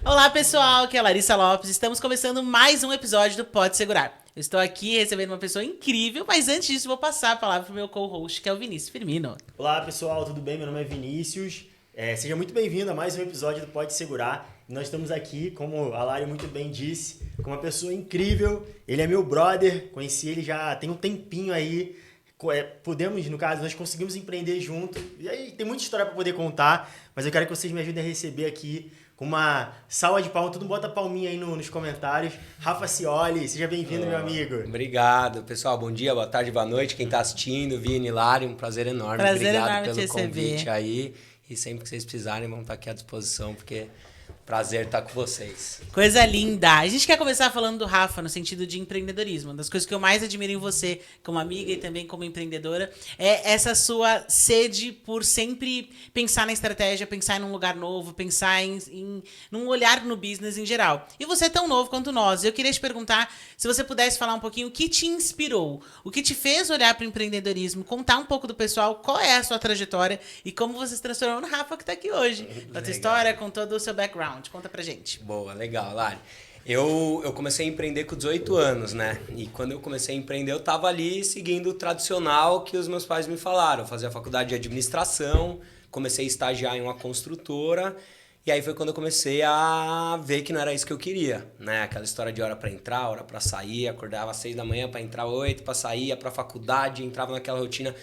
Olá pessoal, aqui é a Larissa Lopes, estamos começando mais um episódio do Pode Segurar. Eu estou aqui recebendo uma pessoa incrível, mas antes disso vou passar a palavra para o meu co-host, que é o Vinícius Firmino. Olá pessoal, tudo bem? Meu nome é Vinícius. Seja muito bem-vindo a mais um episódio do Pode Segurar. Nós estamos aqui, como a Lari muito bem disse, com uma pessoa incrível. Ele é meu brother, conheci ele já tem um tempinho aí. No caso, nós conseguimos empreender junto. E aí tem muita história para poder contar, mas eu quero que vocês me ajudem a receber aqui com uma salva de palmas. Todo mundo bota palminha aí nos comentários. Rafa Cioli, seja bem-vindo, meu amigo. Obrigado, pessoal. Bom dia, boa tarde, boa noite. Quem está assistindo, Vini, Lari, um prazer enorme. Prazer Obrigado enorme pelo te convite receber. aí. E sempre que vocês precisarem, vamos estar aqui à disposição, porque prazer estar com vocês. Coisa linda! A gente quer começar falando do Rafa no sentido de empreendedorismo. Uma das coisas que eu mais admiro em você, como amiga e também como empreendedora, é essa sua sede por sempre pensar na estratégia, pensar em um lugar novo, pensar num olhar no business em geral. E você é tão novo quanto nós. Eu queria te perguntar se você pudesse falar um pouquinho o que te inspirou, o que te fez olhar para o empreendedorismo, contar um pouco do pessoal, qual é a sua trajetória e como você se transformou no Rafa que está aqui hoje. Com a tua história, com todo o seu background. Conta pra gente. Boa, legal, Lari. Eu comecei a empreender com 18 anos, né? E quando eu comecei a empreender, eu tava ali seguindo o tradicional que os meus pais me falaram. Eu fazia faculdade de administração, comecei a estagiar em uma construtora. E aí foi quando eu comecei a ver que não era isso que eu queria, né? Aquela história de hora para entrar, hora para sair, acordava às 6 da manhã para entrar 8, para sair, ia pra faculdade, entrava naquela rotina.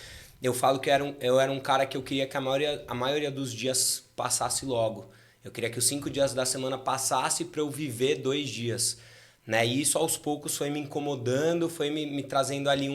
Eu falo que eu era um cara que eu queria que a maioria dos dias passasse logo. Eu queria que os 5 dias da semana passasse para eu viver 2 dias, né? E isso aos poucos foi me incomodando, foi me trazendo ali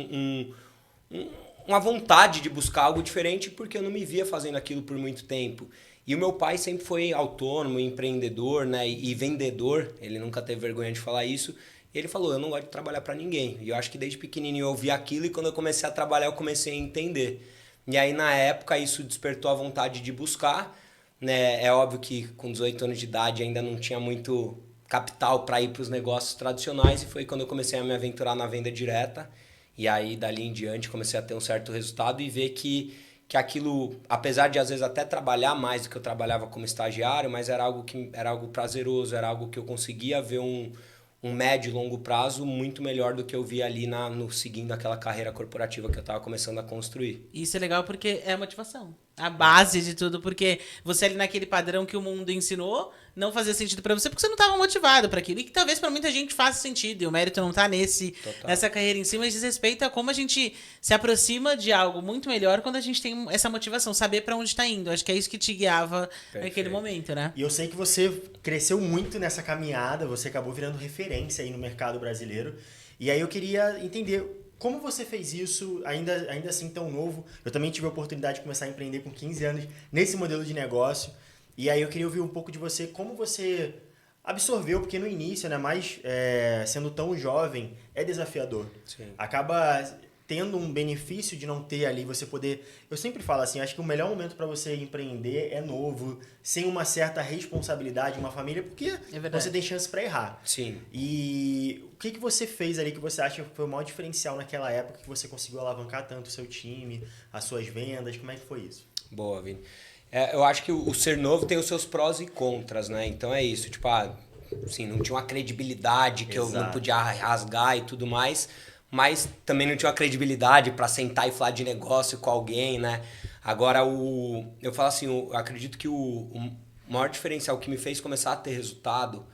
uma vontade de buscar algo diferente, porque eu não me via fazendo aquilo por muito tempo. E o meu pai sempre foi autônomo, empreendedor, né? E vendedor, ele nunca teve vergonha de falar isso. E ele falou, eu não gosto de trabalhar para ninguém. E eu acho que desde pequenininho eu ouvi aquilo e quando eu comecei a trabalhar eu comecei a entender. E aí na época isso despertou a vontade de buscar, né? É óbvio que com 18 anos de idade ainda não tinha muito capital para ir para os negócios tradicionais e foi quando eu comecei a me aventurar na venda direta. E aí dali em diante comecei a ter um certo resultado e ver que aquilo, apesar de às vezes até trabalhar mais do que eu trabalhava como estagiário, mas era algo prazeroso, era algo que eu conseguia ver um médio e longo prazo muito melhor do que eu via ali no seguindo aquela carreira corporativa que eu estava começando a construir. Isso é legal porque é a motivação. A base de tudo, porque você ali naquele padrão que o mundo ensinou não fazia sentido pra você porque você não estava motivado para aquilo. E que talvez pra muita gente faça sentido. E o mérito não tá nessa carreira em si, mas diz respeito a como a gente se aproxima de algo muito melhor quando a gente tem essa motivação, saber pra onde tá indo. Acho que é isso que te guiava naquele momento, né? E eu sei que você cresceu muito nessa caminhada, você acabou virando referência aí no mercado brasileiro. E aí eu queria entender como você fez isso, ainda assim tão novo. Eu também tive a oportunidade de começar a empreender com 15 anos nesse modelo de negócio. E aí eu queria ouvir um pouco de você, como você absorveu, porque no início, né, sendo tão jovem, é desafiador. Sim. Acaba tendo um benefício de não ter ali, você poder... Eu sempre falo assim, acho que o melhor momento para você empreender é novo, sem uma certa responsabilidade, uma família, porque você tem chance para errar. Sim. E o que você fez ali que você acha que foi o maior diferencial naquela época que você conseguiu alavancar tanto o seu time, as suas vendas? Como é que foi isso? Boa, Vini. Eu acho que o ser novo tem os seus prós e contras, né? Então é isso, tipo, assim, não tinha uma credibilidade que eu não podia rasgar e tudo mais, mas também não tinha uma credibilidade para sentar e falar de negócio com alguém, né? Agora, eu falo assim, eu acredito que o maior diferencial que me fez começar a ter resultado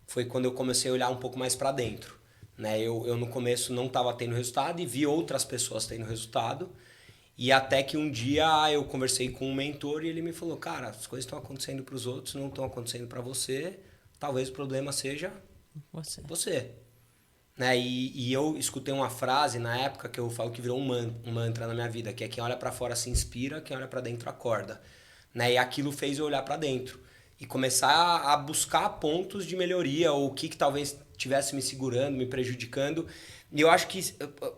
foi quando eu comecei a olhar um pouco mais para dentro, né? Eu no começo não estava tendo resultado e vi outras pessoas tendo resultado. E até que um dia eu conversei com um mentor e ele me falou, cara, as coisas estão acontecendo para os outros, não estão acontecendo para você, talvez o problema seja você. Né? E eu escutei uma frase na época que eu falo que virou um mantra na minha vida, que é quem olha para fora se inspira, quem olha para dentro acorda. Né? E aquilo fez eu olhar para dentro e começar a buscar pontos de melhoria ou o que talvez estivesse me segurando, me prejudicando. E eu acho que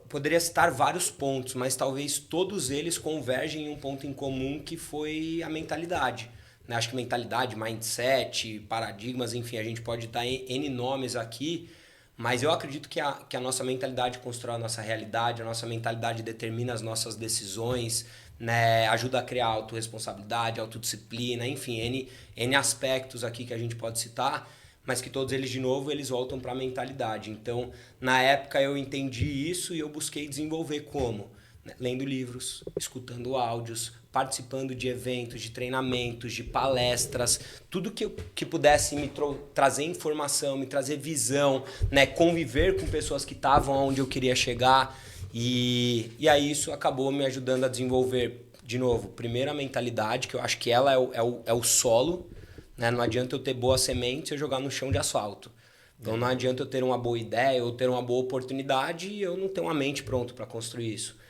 poderia citar vários pontos, mas talvez todos eles convergem em um ponto em comum que foi a mentalidade. Né? Acho que mentalidade, mindset, paradigmas, enfim, a gente pode dar N nomes aqui, mas eu acredito que a nossa mentalidade constrói a nossa realidade, a nossa mentalidade determina as nossas decisões, né? Ajuda a criar autorresponsabilidade, autodisciplina, enfim, N aspectos aqui que a gente pode citar. mas que todos eles, de novo, eles voltam para a mentalidade. Então, na época eu entendi isso e eu busquei desenvolver como? Lendo livros, escutando áudios, participando de eventos, de treinamentos, de palestras, tudo que pudesse me trazer informação, me trazer visão, né? Conviver com pessoas que estavam onde eu queria chegar. E aí isso acabou me ajudando a desenvolver, de novo, primeiro a mentalidade, que eu acho que ela é o solo, né? Não adianta eu ter boa semente e eu jogar no chão de asfalto. Então não adianta eu ter uma boa ideia ou ter uma boa oportunidade e eu não ter uma mente pronta para construir isso.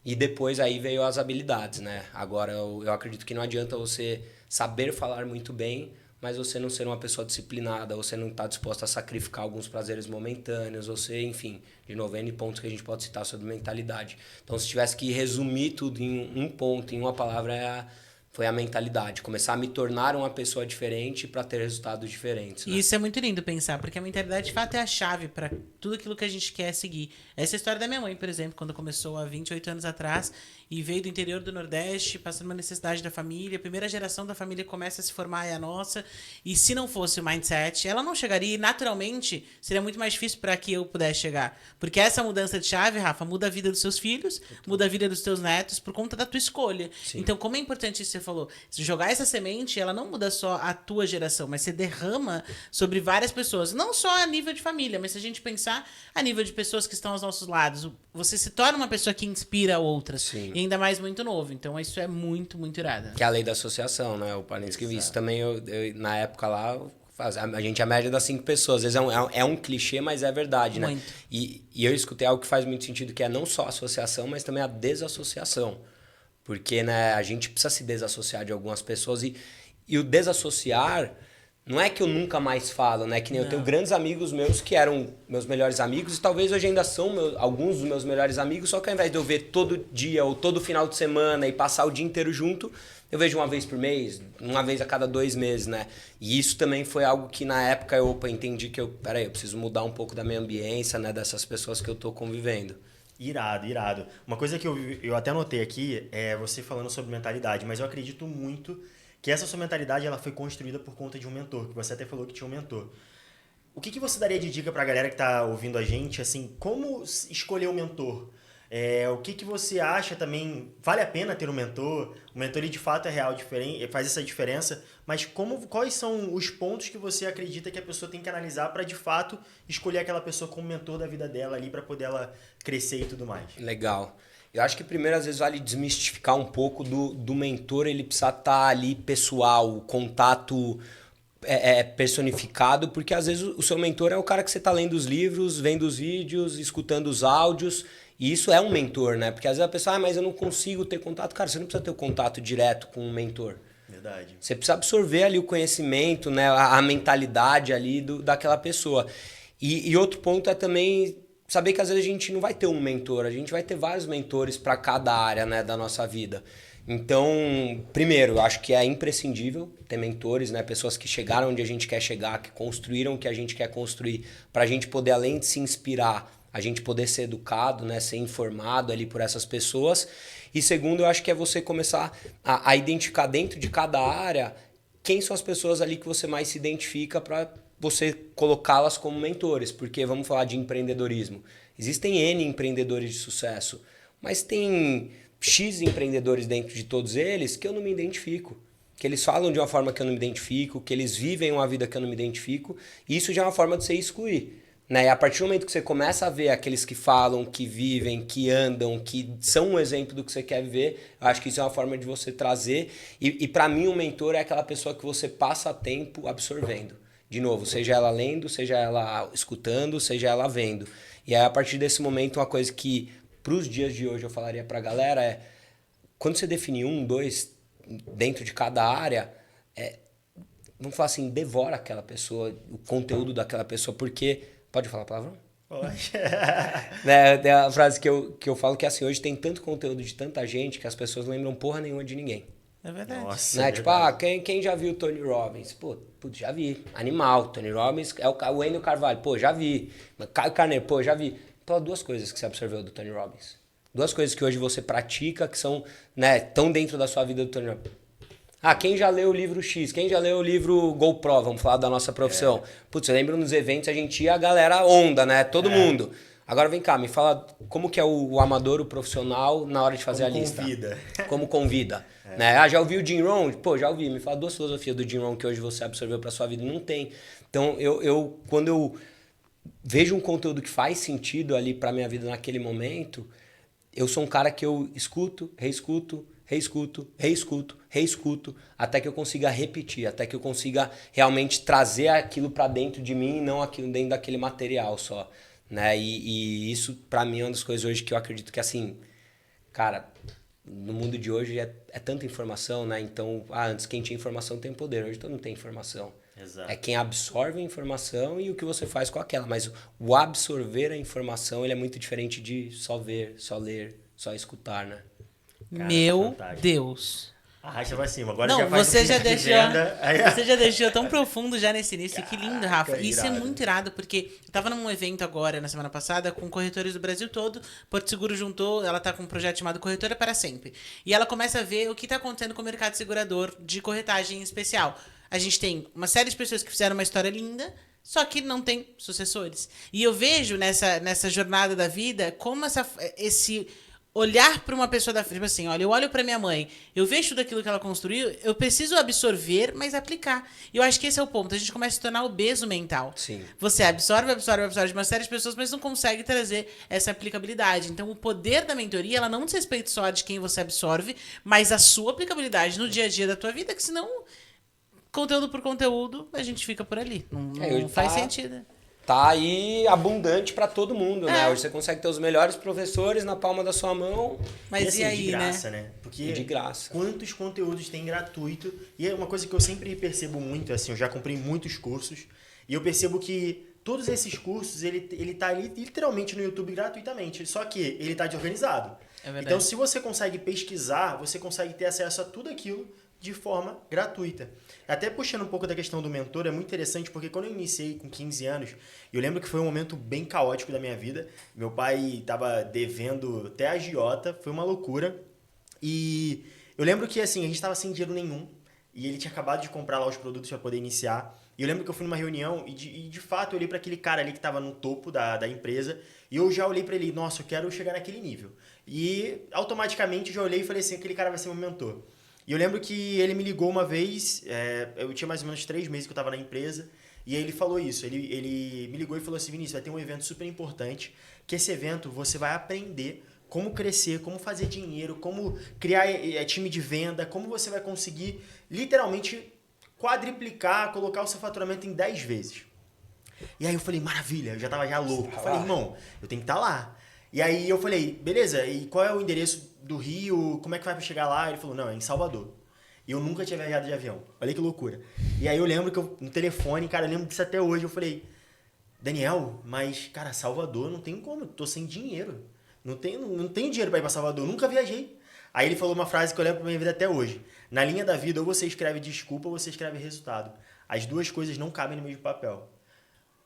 E depois aí veio as habilidades, né? Agora eu acredito que não adianta você saber falar muito bem, mas você não ser uma pessoa disciplinada, você não estar disposto a sacrificar alguns prazeres momentâneos, você, enfim, de novo, N pontos que a gente pode citar sobre mentalidade. Então, se tivesse que resumir tudo em um ponto, em uma palavra, foi a mentalidade. Começar a me tornar uma pessoa diferente para ter resultados diferentes. Né? E isso é muito lindo pensar, porque a mentalidade de fato é a chave para tudo aquilo que a gente quer seguir. Essa é a história da minha mãe, por exemplo, quando começou há 28 anos atrás e veio do interior do Nordeste, passando uma necessidade da família. A primeira geração da família começa a se formar, é a nossa. E se não fosse o mindset, ela não chegaria e naturalmente seria muito mais difícil para que eu pudesse chegar. Porque essa mudança de chave, Rafa, muda a vida dos seus filhos, muda a vida dos teus netos por conta da tua escolha. Sim. Então, como é importante isso que você falou? Se jogar essa semente, ela não muda só a tua geração, mas você derrama sobre várias pessoas. Não só a nível de família, mas se a gente pensar a nível de pessoas que estão aos nossos lados. Você se torna uma pessoa que inspira outras. Sim. E ainda mais muito novo. Então, isso é muito, muito irado. Que é a lei da associação, né? O Palinski, isso também, eu, na época lá, a gente é a média das 5 pessoas. Às vezes é um clichê, mas é verdade, né? E eu escutei algo que faz muito sentido, que é não só a associação, mas também a desassociação. Porque, né, a gente precisa se desassociar de algumas pessoas e o desassociar não é que eu nunca mais falo, né? Que nem eu tenho grandes amigos meus que eram meus melhores amigos e talvez hoje ainda são alguns dos meus melhores amigos, só que ao invés de eu ver todo dia ou todo final de semana e passar o dia inteiro junto, eu vejo uma vez por mês, uma vez a cada 2 meses, né? E isso também foi algo que na época eu entendi que eu preciso mudar um pouco da minha ambiência, né? Dessas pessoas que eu tô convivendo. Irado, irado. Uma coisa que eu até anotei aqui é você falando sobre mentalidade, mas eu acredito muito que essa sua mentalidade ela foi construída por conta de um mentor, que você até falou que tinha um mentor. O que você daria de dica pra galera que tá ouvindo a gente, assim, como escolher um mentor? O que você acha também, vale a pena ter um mentor? O mentor ele de fato é real, faz essa diferença, mas quais são os pontos que você acredita que a pessoa tem que analisar para de fato escolher aquela pessoa como mentor da vida dela ali para poder ela crescer e tudo mais? Legal. Eu acho que primeiro às vezes vale desmistificar um pouco do mentor, ele precisa estar ali pessoal, o contato personificado, porque às vezes o seu mentor é o cara que você está lendo os livros, vendo os vídeos, escutando os áudios. E isso é um mentor, né? Porque às vezes a pessoa, mas eu não consigo ter contato. Cara, você não precisa ter o contato direto com um mentor. Verdade. Você precisa absorver ali o conhecimento, né? A mentalidade ali daquela pessoa. E outro ponto é também saber que às vezes a gente não vai ter um mentor, a gente vai ter vários mentores para cada área, né, da nossa vida. Então, primeiro, eu acho que é imprescindível ter mentores, né? Pessoas que chegaram onde a gente quer chegar, que construíram o que a gente quer construir, para a gente poder, além de se inspirar, a gente poder ser educado, né? Ser informado ali por essas pessoas. E segundo, eu acho que é você começar a identificar dentro de cada área quem são as pessoas ali que você mais se identifica para você colocá-las como mentores. Porque vamos falar de empreendedorismo. Existem N empreendedores de sucesso, mas tem X empreendedores dentro de todos eles que eu não me identifico. Que eles falam de uma forma que eu não me identifico, que eles vivem uma vida que eu não me identifico. E isso já é uma forma de você excluir. Né? E a partir do momento que você começa a ver aqueles que falam, que vivem, que andam, que são um exemplo do que você quer viver, eu acho que isso é uma forma de você trazer. E para mim, um mentor é aquela pessoa que você passa tempo absorvendo. De novo, seja ela lendo, seja ela escutando, seja ela vendo. E aí, a partir desse momento, uma coisa que para os dias de hoje eu falaria para a galera é, quando você definir 1, 2 dentro de cada área, vamos falar assim, devora aquela pessoa, o conteúdo daquela pessoa, porque... Pode falar a palavra? Pode. Tem a frase que eu falo que assim, hoje tem tanto conteúdo de tanta gente que as pessoas não lembram porra nenhuma de ninguém. É verdade. Nossa, Né? é Tipo, quem já viu o Tony Robbins? Pô, já vi. Animal. Tony Robbins é o Wendel Carvalho. Pô, já vi. Caio Carneiro, pô, já vi. Então, 2 coisas que você absorveu do Tony Robbins. 2 coisas que hoje você pratica, que são, né, tão dentro da sua vida do Tony Robbins. Ah, quem já leu o livro X? Quem já leu o livro GoPro? Vamos falar da nossa profissão. Putz, eu lembro nos eventos a gente ia a galera onda, né? Todo mundo. Agora vem cá, me fala como que é o amador, o profissional na hora de fazer Como a lista. convida. Como convida. Né? Ah, já ouviu o Jim Rohn? Pô, já ouvi. Me fala 2 filosofias do Jim Rohn que hoje você absorveu pra sua vida. Não tem. Então, quando eu vejo um conteúdo que faz sentido ali pra minha vida naquele momento, eu sou um cara que eu escuto, reescuto, até que eu consiga repetir, até que eu consiga realmente trazer aquilo pra dentro de mim e não aquilo dentro daquele material só. Né? E isso, pra mim, é uma das coisas hoje que eu acredito que, assim, cara, no mundo de hoje é tanta informação, né? Então, antes quem tinha informação tem poder, hoje todo mundo tem informação. Exato. É quem absorve a informação e o que você faz com aquela. Mas o absorver a informação, ele é muito diferente de só ver, só ler, só escutar, né? Cara, Meu fantástico. Deus. Arrasta pra cima. Agora Não, já faz você um já pouco de deixou. venda. Aí- Você já deixou tão profundo já nesse início. Que lindo, Rafa. Caraca, Isso é irado. muito irado, porque eu tava num evento agora, na semana passada, com corretores do Brasil todo. Porto Seguro juntou, ela tá com um projeto chamado Corretora para Sempre. E ela começa a ver o que tá acontecendo com o mercado segurador de corretagem em especial. A gente tem uma série de pessoas que fizeram uma história linda, só que não tem sucessores. E eu vejo nessa jornada da vida como esse olhar para uma pessoa da frente, tipo assim, olha, eu olho para minha mãe, eu vejo tudo aquilo que ela construiu, eu preciso absorver, mas aplicar. E eu acho que esse é o ponto. A gente começa a se tornar obeso mental. Sim. Você absorve de uma série de pessoas, mas não consegue trazer essa aplicabilidade. Então, o poder da mentoria, ela não diz respeito só de quem você absorve, mas a sua aplicabilidade no dia a dia da tua vida, que senão, conteúdo por conteúdo, a gente fica por ali. Não faz sentido. Tá aí abundante pra todo mundo, né? É. Hoje você consegue ter os melhores professores na palma da sua mão. Mas assim, e aí, de graça, né? né? Porque E de graça. quantos conteúdos tem gratuito? E é uma coisa que eu sempre percebo muito, assim, eu já comprei muitos cursos e eu percebo que todos esses cursos, ele tá ali literalmente no YouTube gratuitamente, só que ele tá desorganizado. É verdade. Então, se você consegue pesquisar, você consegue ter acesso a tudo aquilo de forma gratuita. Até puxando um pouco da questão do mentor, é muito interessante porque quando eu iniciei com 15 anos, eu lembro que foi um momento bem caótico da minha vida. Meu pai estava devendo até a agiota, foi uma loucura. E eu lembro que assim, a gente estava sem dinheiro nenhum e ele tinha acabado de comprar lá os produtos para poder iniciar. E eu lembro que eu fui numa reunião e de fato eu olhei para aquele cara ali que estava no topo da empresa e eu já olhei para ele, nossa, eu quero chegar naquele nível. E automaticamente eu já olhei e falei assim, aquele cara vai ser meu mentor. E eu lembro que ele me ligou uma vez, eu tinha mais ou menos 3 meses que eu estava na empresa, e aí ele falou isso, ele me ligou e falou assim, Vinícius, vai ter um evento super importante, que esse evento você vai aprender como crescer, como fazer dinheiro, como criar time de venda, como você vai conseguir literalmente quadriplicar, colocar o seu faturamento em 10 vezes. E aí eu falei, maravilha, eu já tava louco. Eu falei, irmão, eu tenho que estar lá. E aí eu falei, beleza, e qual é o endereço do Rio? Como é que vai pra chegar lá? Ele falou, não, é em Salvador. E eu nunca tinha viajado de avião. Olha que loucura. E aí eu lembro que no telefone, cara, eu lembro disso até hoje, eu falei, Daniel, mas, cara, Salvador não tem como, eu tô sem dinheiro. Não tenho dinheiro pra ir pra Salvador, eu nunca viajei. Aí ele falou uma frase que eu levo pra minha vida até hoje. Na linha da vida, ou você escreve desculpa ou você escreve resultado. As duas coisas não cabem no mesmo papel.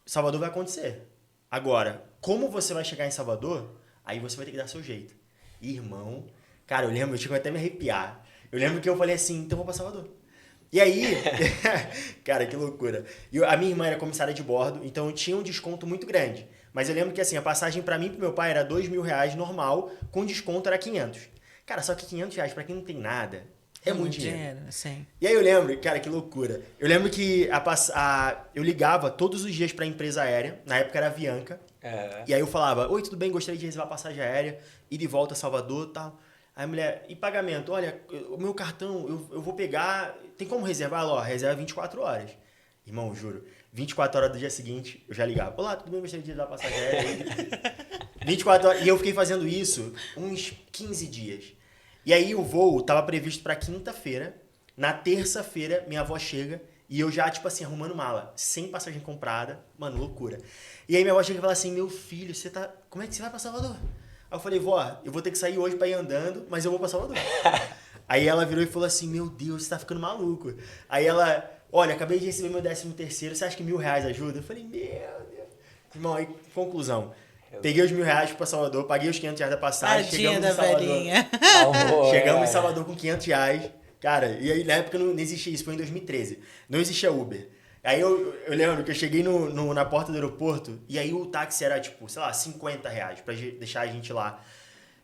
Salvador vai acontecer. Agora, como você vai chegar em Salvador, aí você vai ter que dar seu jeito. Irmão, cara, eu lembro, eu tinha até me arrepiar. Eu lembro que eu falei assim, então eu vou pra Salvador. E aí, cara, que loucura. A minha irmã era comissária de bordo, então eu tinha um desconto muito grande. Mas eu lembro que assim, a passagem pra mim e pro meu pai era R$2.000 normal, com desconto era 500. Cara, só que R$500 pra quem não tem nada, é muito dinheiro. Sim. E aí eu lembro, cara, que loucura. Eu lembro que eu ligava todos os dias pra empresa aérea, na época era a Avianca. E aí eu falava, oi, tudo bem, gostaria de reservar passagem aérea, ir de volta a Salvador e tal. Aí a mulher, e pagamento? Olha, o meu cartão, eu vou pegar, tem como reservar? Ó, reserva 24 horas. Irmão, juro, 24 horas do dia seguinte, eu já ligava. Olá, tudo bem, gostaria de reservar passagem aérea? 24 horas, e eu fiquei fazendo isso uns 15 dias. E aí o voo estava previsto para quinta-feira. Na terça-feira, minha avó chega e eu já, tipo assim, arrumando mala. Sem passagem comprada. Mano, loucura. E aí minha avó chega e fala assim, meu filho, como é que você vai pra Salvador? Aí eu falei, vó, eu vou ter que sair hoje pra ir andando, mas eu vou pra Salvador. Aí ela virou e falou assim, meu Deus, você tá ficando maluco. Aí ela, olha, acabei de receber meu 13º, você acha que R$1.000 ajuda? Eu falei, meu Deus. Irmão, aí, conclusão. Peguei os R$1.000 pra Salvador, paguei os R$500 da passagem, Tadinha chegamos da em Salvador. velhinha. Chegamos em Salvador com R$500. Cara, e aí na época não existia isso, foi em 2013. Não existia Uber. Aí eu lembro que eu cheguei na porta do aeroporto e aí o táxi era tipo, sei lá, R$50 pra deixar a gente lá.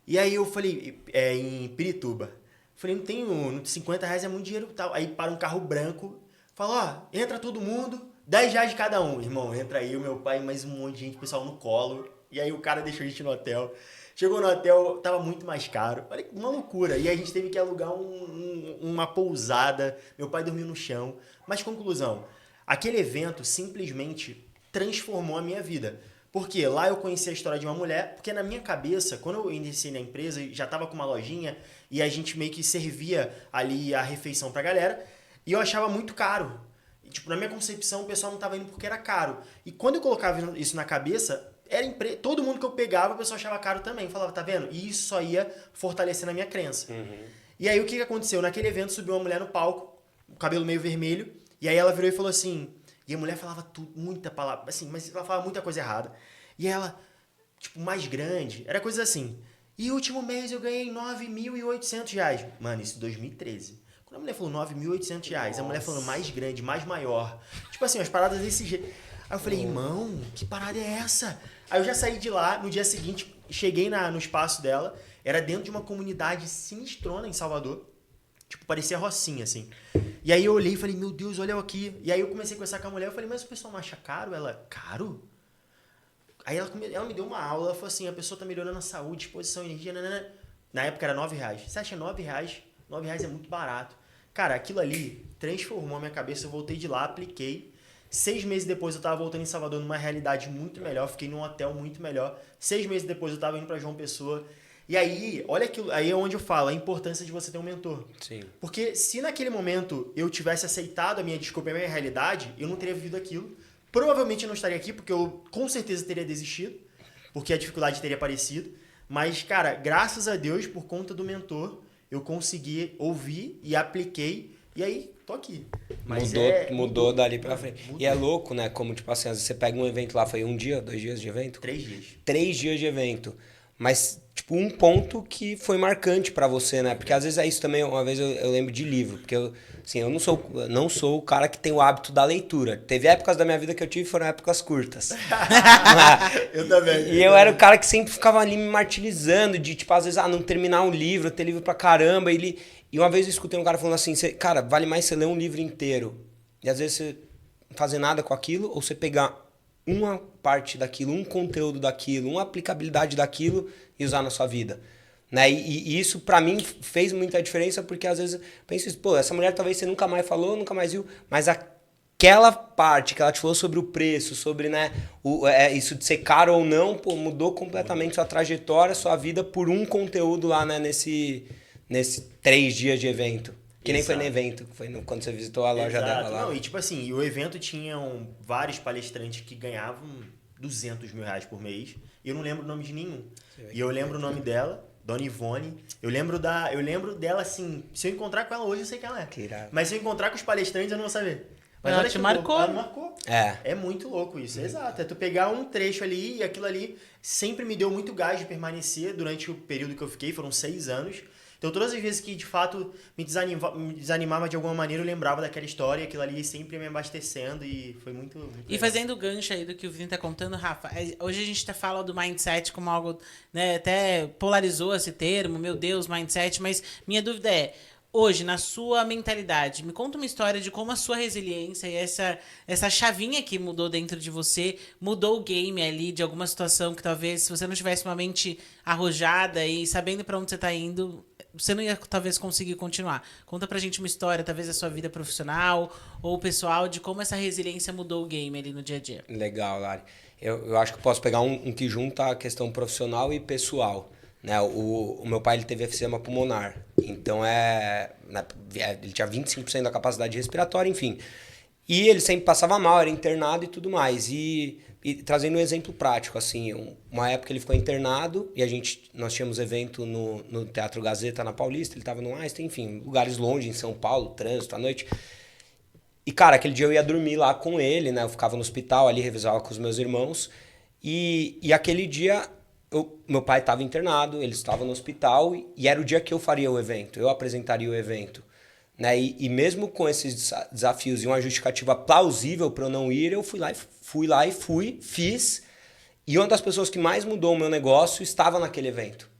E aí eu falei, em Pirituba. Falei, não tenho, R$50 é muito dinheiro tal. Aí para um carro branco, fala, ó, entra todo mundo, R$10 de cada um. Irmão, entra aí o meu pai, mais um monte de gente, pessoal no colo. E aí o cara deixou a gente no hotel. Chegou no hotel, tava muito mais caro. Falei, uma loucura. E aí a gente teve que alugar uma pousada. Meu pai dormiu no chão. Mas conclusão, aquele evento simplesmente transformou a minha vida. Porque lá eu conheci a história de uma mulher, porque na minha cabeça, quando eu iniciei na empresa, já tava com uma lojinha e a gente meio que servia ali a refeição pra galera, e eu achava muito caro. E, tipo, na minha concepção, o pessoal não tava indo porque era caro. E quando eu colocava isso na cabeça, todo mundo que eu pegava, o pessoal achava caro também. Falava, tá vendo? E isso só ia fortalecendo a minha crença. Uhum. E aí o que aconteceu? Naquele evento subiu uma mulher no palco, o cabelo meio vermelho, e aí ela virou e falou assim... E a mulher falava muita palavra, assim, mas ela falava muita coisa errada. E ela, tipo, mais grande, era coisa assim. E o último mês eu ganhei R$9.800. Mano, isso em 2013. Quando a mulher falou R$9.800, a mulher falando mais grande, mais maior. Tipo assim, umas paradas desse jeito. Aí eu falei, irmão, que parada é essa? Aí eu já saí de lá, no dia seguinte, cheguei no espaço dela. Era dentro de uma comunidade sinistrona em Salvador. Tipo, parecia Rocinha, assim. E aí eu olhei e falei, meu Deus, olha eu aqui. E aí eu comecei a conversar com a mulher, eu falei, mas o pessoal não acha caro? Ela, caro? Aí ela me deu uma aula, ela falou assim, a pessoa tá melhorando a saúde, disposição, energia, nanana. Na época era R$9. Você acha R$9? R$9 é muito barato. Cara, aquilo ali transformou a minha cabeça, eu voltei de lá, apliquei. 6 meses depois eu tava voltando em Salvador numa realidade muito melhor, fiquei num hotel muito melhor. 6 meses depois eu tava indo pra João Pessoa. E aí, olha aquilo, aí é onde eu falo, a importância de você ter um mentor. Sim. Porque se naquele momento eu tivesse aceitado a minha desculpa e a minha realidade, eu não teria vivido aquilo. Provavelmente eu não estaria aqui, porque eu com certeza teria desistido, porque a dificuldade teria aparecido. Mas, cara, graças a Deus, por conta do mentor, eu consegui ouvir e apliquei, e aí, tô aqui. Mas mudou dali pra frente. Mudou. E é louco, né? Como, tipo assim, às vezes você pega um evento lá, foi 1 dia, 2 dias de evento? 3 dias. 3 dias de evento. Mas, tipo, um ponto que foi marcante pra você, né? Porque às vezes é isso também, uma vez eu lembro de livro, porque eu não sou o cara que tem o hábito da leitura. Teve épocas da minha vida que eu tive, foram épocas curtas. Eu também. E eu era o cara que sempre ficava ali me martirizando, de, tipo, às vezes, não terminar um livro, ter livro pra caramba. E uma vez eu escutei um cara falando assim, cara, vale mais você ler um livro inteiro. E às vezes você não fazer nada com aquilo, ou você pegar uma parte daquilo, um conteúdo daquilo, uma aplicabilidade daquilo e usar na sua vida. Né? E isso, pra mim, fez muita diferença, porque às vezes eu penso, pô, essa mulher talvez você nunca mais falou, nunca mais viu, mas aquela parte que ela te falou sobre o preço, sobre, né, isso de ser caro ou não, pô, mudou completamente sua trajetória, sua vida por um conteúdo lá, né, nesse 3 dias de evento. Que nem foi no evento, foi quando você visitou a loja dela lá. Não, e tipo assim, o evento tinham vários palestrantes que ganhavam R$200 mil por mês. E eu não lembro o nome de nenhum. E eu lembro o nome dela, Dona Ivone. Eu lembro dela assim, se eu encontrar com ela hoje, eu sei quem ela é. Mas se eu encontrar com os palestrantes, eu não vou saber. Mas ela te marcou. Ela marcou. É muito louco isso, exato. É tu pegar um trecho ali e aquilo ali sempre me deu muito gás de permanecer durante o período que eu fiquei, foram 6 anos. Então, todas as vezes que, de fato, me desanimava de alguma maneira, eu lembrava daquela história, aquilo ali sempre me abastecendo e foi muito legal. E fazendo o gancho aí do que o Vini tá contando, Rafa, hoje a gente fala do mindset como algo, né, até polarizou esse termo, meu Deus, mindset, mas minha dúvida é, hoje, na sua mentalidade, me conta uma história de como a sua resiliência e essa chavinha que mudou dentro de você, mudou o game ali de alguma situação que talvez, se você não tivesse uma mente arrojada e sabendo pra onde você tá indo, você não ia talvez conseguir continuar. Conta pra gente uma história, talvez da sua vida profissional ou pessoal, de como essa resiliência mudou o game ali no dia a dia. Legal, Lari. Eu acho que eu posso pegar um que junta a questão profissional e pessoal. Né? O meu pai ele teve efizema pulmonar, então ele tinha 25% da capacidade respiratória, enfim. E ele sempre passava mal, era internado e tudo mais. E trazendo um exemplo prático, assim, uma época ele ficou internado e nós tínhamos evento no Teatro Gazeta na Paulista, ele estava no Einstein, enfim, lugares longe em São Paulo, trânsito à noite. E, cara, aquele dia eu ia dormir lá com ele, né? Eu ficava no hospital ali, revezava com os meus irmãos. E aquele dia, meu pai estava internado, ele estava no hospital e era o dia que eu faria o evento, eu apresentaria o evento. né? E mesmo com esses desafios e uma justificativa plausível para eu não ir, eu fui lá e fiz. E uma das pessoas que mais mudou o meu negócio estava naquele evento.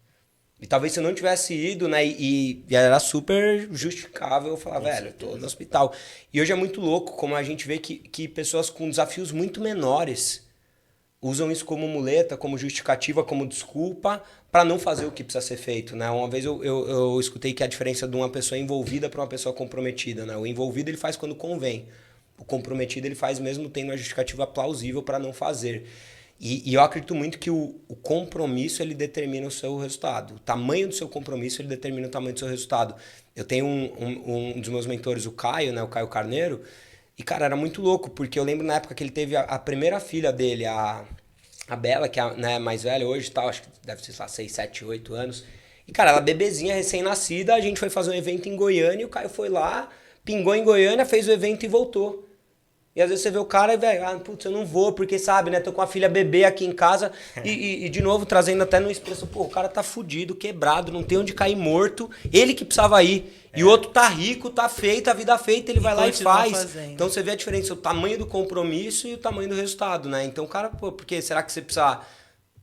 E talvez se eu não tivesse ido, né? E era super justificável eu falar, velho, eu tô no hospital. E hoje é muito louco como a gente vê que pessoas com desafios muito menores usam isso como muleta, como justificativa, como desculpa para não fazer o que precisa ser feito, né? Uma vez eu escutei que a diferença de uma pessoa envolvida para uma pessoa comprometida, né? O envolvido ele faz quando convém. O comprometido ele faz mesmo tendo uma justificativa plausível para não fazer. E eu acredito muito que o compromisso ele determina o seu resultado. O tamanho do seu compromisso ele determina o tamanho do seu resultado. Eu tenho um dos meus mentores, o Caio, né? O Caio Carneiro. E, cara, era muito louco, porque eu lembro na época que ele teve a primeira filha dele, a Bela, que é, né, mais velha hoje, tal, acho que deve ser, sei lá, 6, 7, 8 anos. E, cara, ela bebezinha, recém-nascida, a gente foi fazer um evento em Goiânia, e o Caio foi lá, pingou em Goiânia, fez o evento e voltou. E às vezes você vê o cara e, velho, putz, eu não vou, porque, sabe, né, tô com a filha bebê aqui em casa, e de novo, trazendo até no expresso, pô, o cara tá fudido, quebrado, não tem onde cair morto, ele que precisava ir. E o outro tá rico, tá feito, a vida feita, ele vai lá e faz. Fazendo. Então você vê a diferença, o tamanho do compromisso e o tamanho do resultado, né? Então, cara, pô, porque será que você precisa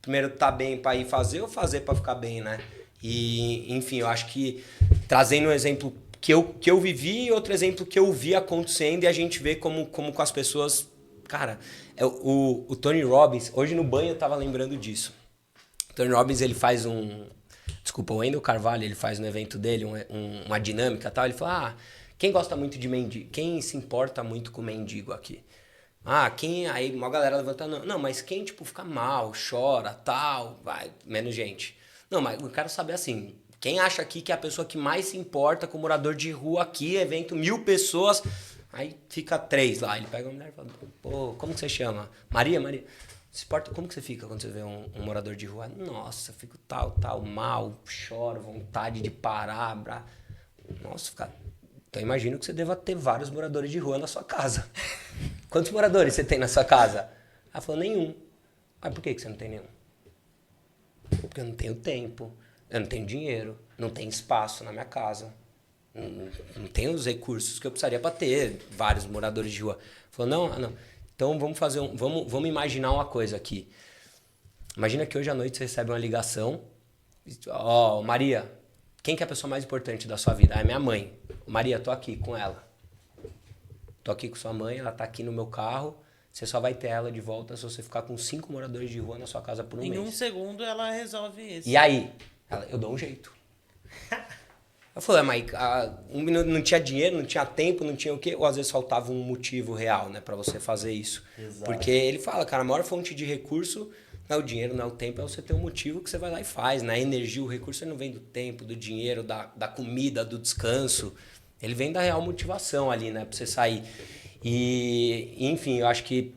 primeiro tá bem pra ir fazer ou fazer pra ficar bem, né? E, enfim, eu acho que trazendo um exemplo que eu vivi e outro exemplo que eu vi acontecendo e a gente vê como com as pessoas... Cara, o Tony Robbins, hoje no banho eu tava lembrando disso. O Tony Robbins, ele faz Desculpa, o Wendel Carvalho, ele faz no evento dele uma dinâmica e tal. Ele fala, quem gosta muito de mendigo? Quem se importa muito com mendigo aqui? Aí uma galera levanta, não, mas quem, tipo, fica mal, chora, tal, vai, menos gente. Não, mas eu quero saber assim, quem acha aqui que é a pessoa que mais se importa com o morador de rua aqui, evento 1000 pessoas, aí fica 3 lá. Ele pega a mulher e fala, pô, como que você chama? Maria. Se importa, como que você fica quando você vê um morador de rua? Nossa, eu fico tal, mal, choro, vontade de parar, Nossa, fica... Então imagino que você deva ter vários moradores de rua na sua casa. Quantos moradores você tem na sua casa? Ela falou, nenhum. Mas por que você não tem nenhum? Porque eu não tenho tempo, eu não tenho dinheiro, não tenho espaço na minha casa. Não tenho os recursos que eu precisaria para ter vários moradores de rua. Ela falou, não. Então vamos imaginar uma coisa aqui. Imagina que hoje à noite você recebe uma ligação. Maria, quem que é a pessoa mais importante da sua vida? É minha mãe. Maria, tô aqui com ela. Tô aqui com sua mãe, ela tá aqui no meu carro. Você só vai ter ela de volta se você ficar com 5 moradores de rua na sua casa por um mês. Em 1 segundo ela resolve isso. E aí? Eu dou um jeito. Eu falei, mas não tinha dinheiro, não tinha tempo, não tinha o quê? Ou às vezes faltava um motivo real, né, pra você fazer isso. Exato. Porque ele fala, cara, a maior fonte de recurso não é o dinheiro, não é o tempo, é você ter um motivo que você vai lá e faz, né? A energia, o recurso ele não vem do tempo, do dinheiro, da comida, do descanso. Ele vem da real motivação ali, né, pra você sair. E, enfim, eu acho que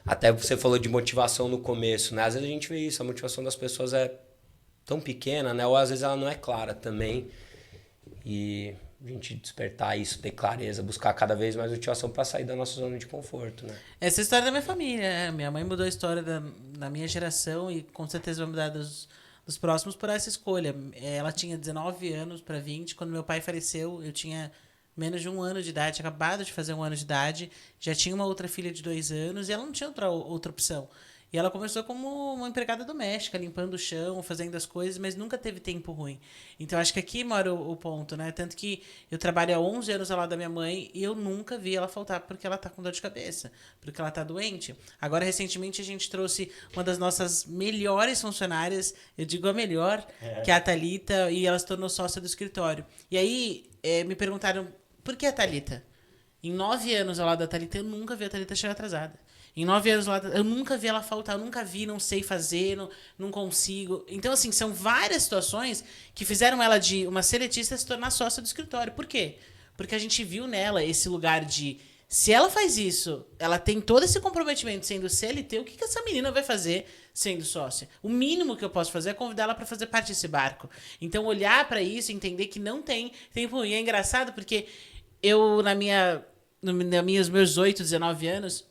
até você falou de motivação no começo, né? Às vezes a gente vê isso, a motivação das pessoas é tão pequena, né? Ou às vezes ela não é clara também. E a gente despertar isso, ter clareza, buscar cada vez mais motivação para sair da nossa zona de conforto, né? Essa é a história da minha família, né? Minha mãe mudou a história da minha geração e com certeza vai mudar dos próximos por essa escolha. Ela tinha 19 anos para 20, quando meu pai faleceu, eu tinha menos de 1 ano de idade, tinha acabado de fazer 1 ano de idade, já tinha uma outra filha de 2 anos e ela não tinha outra opção. E ela começou como uma empregada doméstica, limpando o chão, fazendo as coisas, mas nunca teve tempo ruim. Então, acho que aqui mora o ponto, né? Tanto que eu trabalho há 11 anos ao lado da minha mãe e eu nunca vi ela faltar porque ela tá com dor de cabeça, porque ela tá doente. Agora, recentemente, a gente trouxe uma das nossas melhores funcionárias, eu digo a melhor, que é a Thalita, e ela se tornou sócia do escritório. E aí, me perguntaram, por que a Thalita? Em 9 anos ao lado da Thalita, eu nunca vi a Thalita chegar atrasada. Em 9 anos lá, eu nunca vi ela faltar, eu nunca vi, não sei fazer, não consigo. Então, assim, são várias situações que fizeram ela de uma seletista se tornar sócia do escritório. Por quê? Porque a gente viu nela esse lugar de, se ela faz isso, ela tem todo esse comprometimento sendo CLT, o que essa menina vai fazer sendo sócia? O mínimo que eu posso fazer é convidar ela para fazer parte desse barco. Então, olhar para isso, entender que não tem tempo. E é engraçado porque eu, nos meus 8, 19 anos,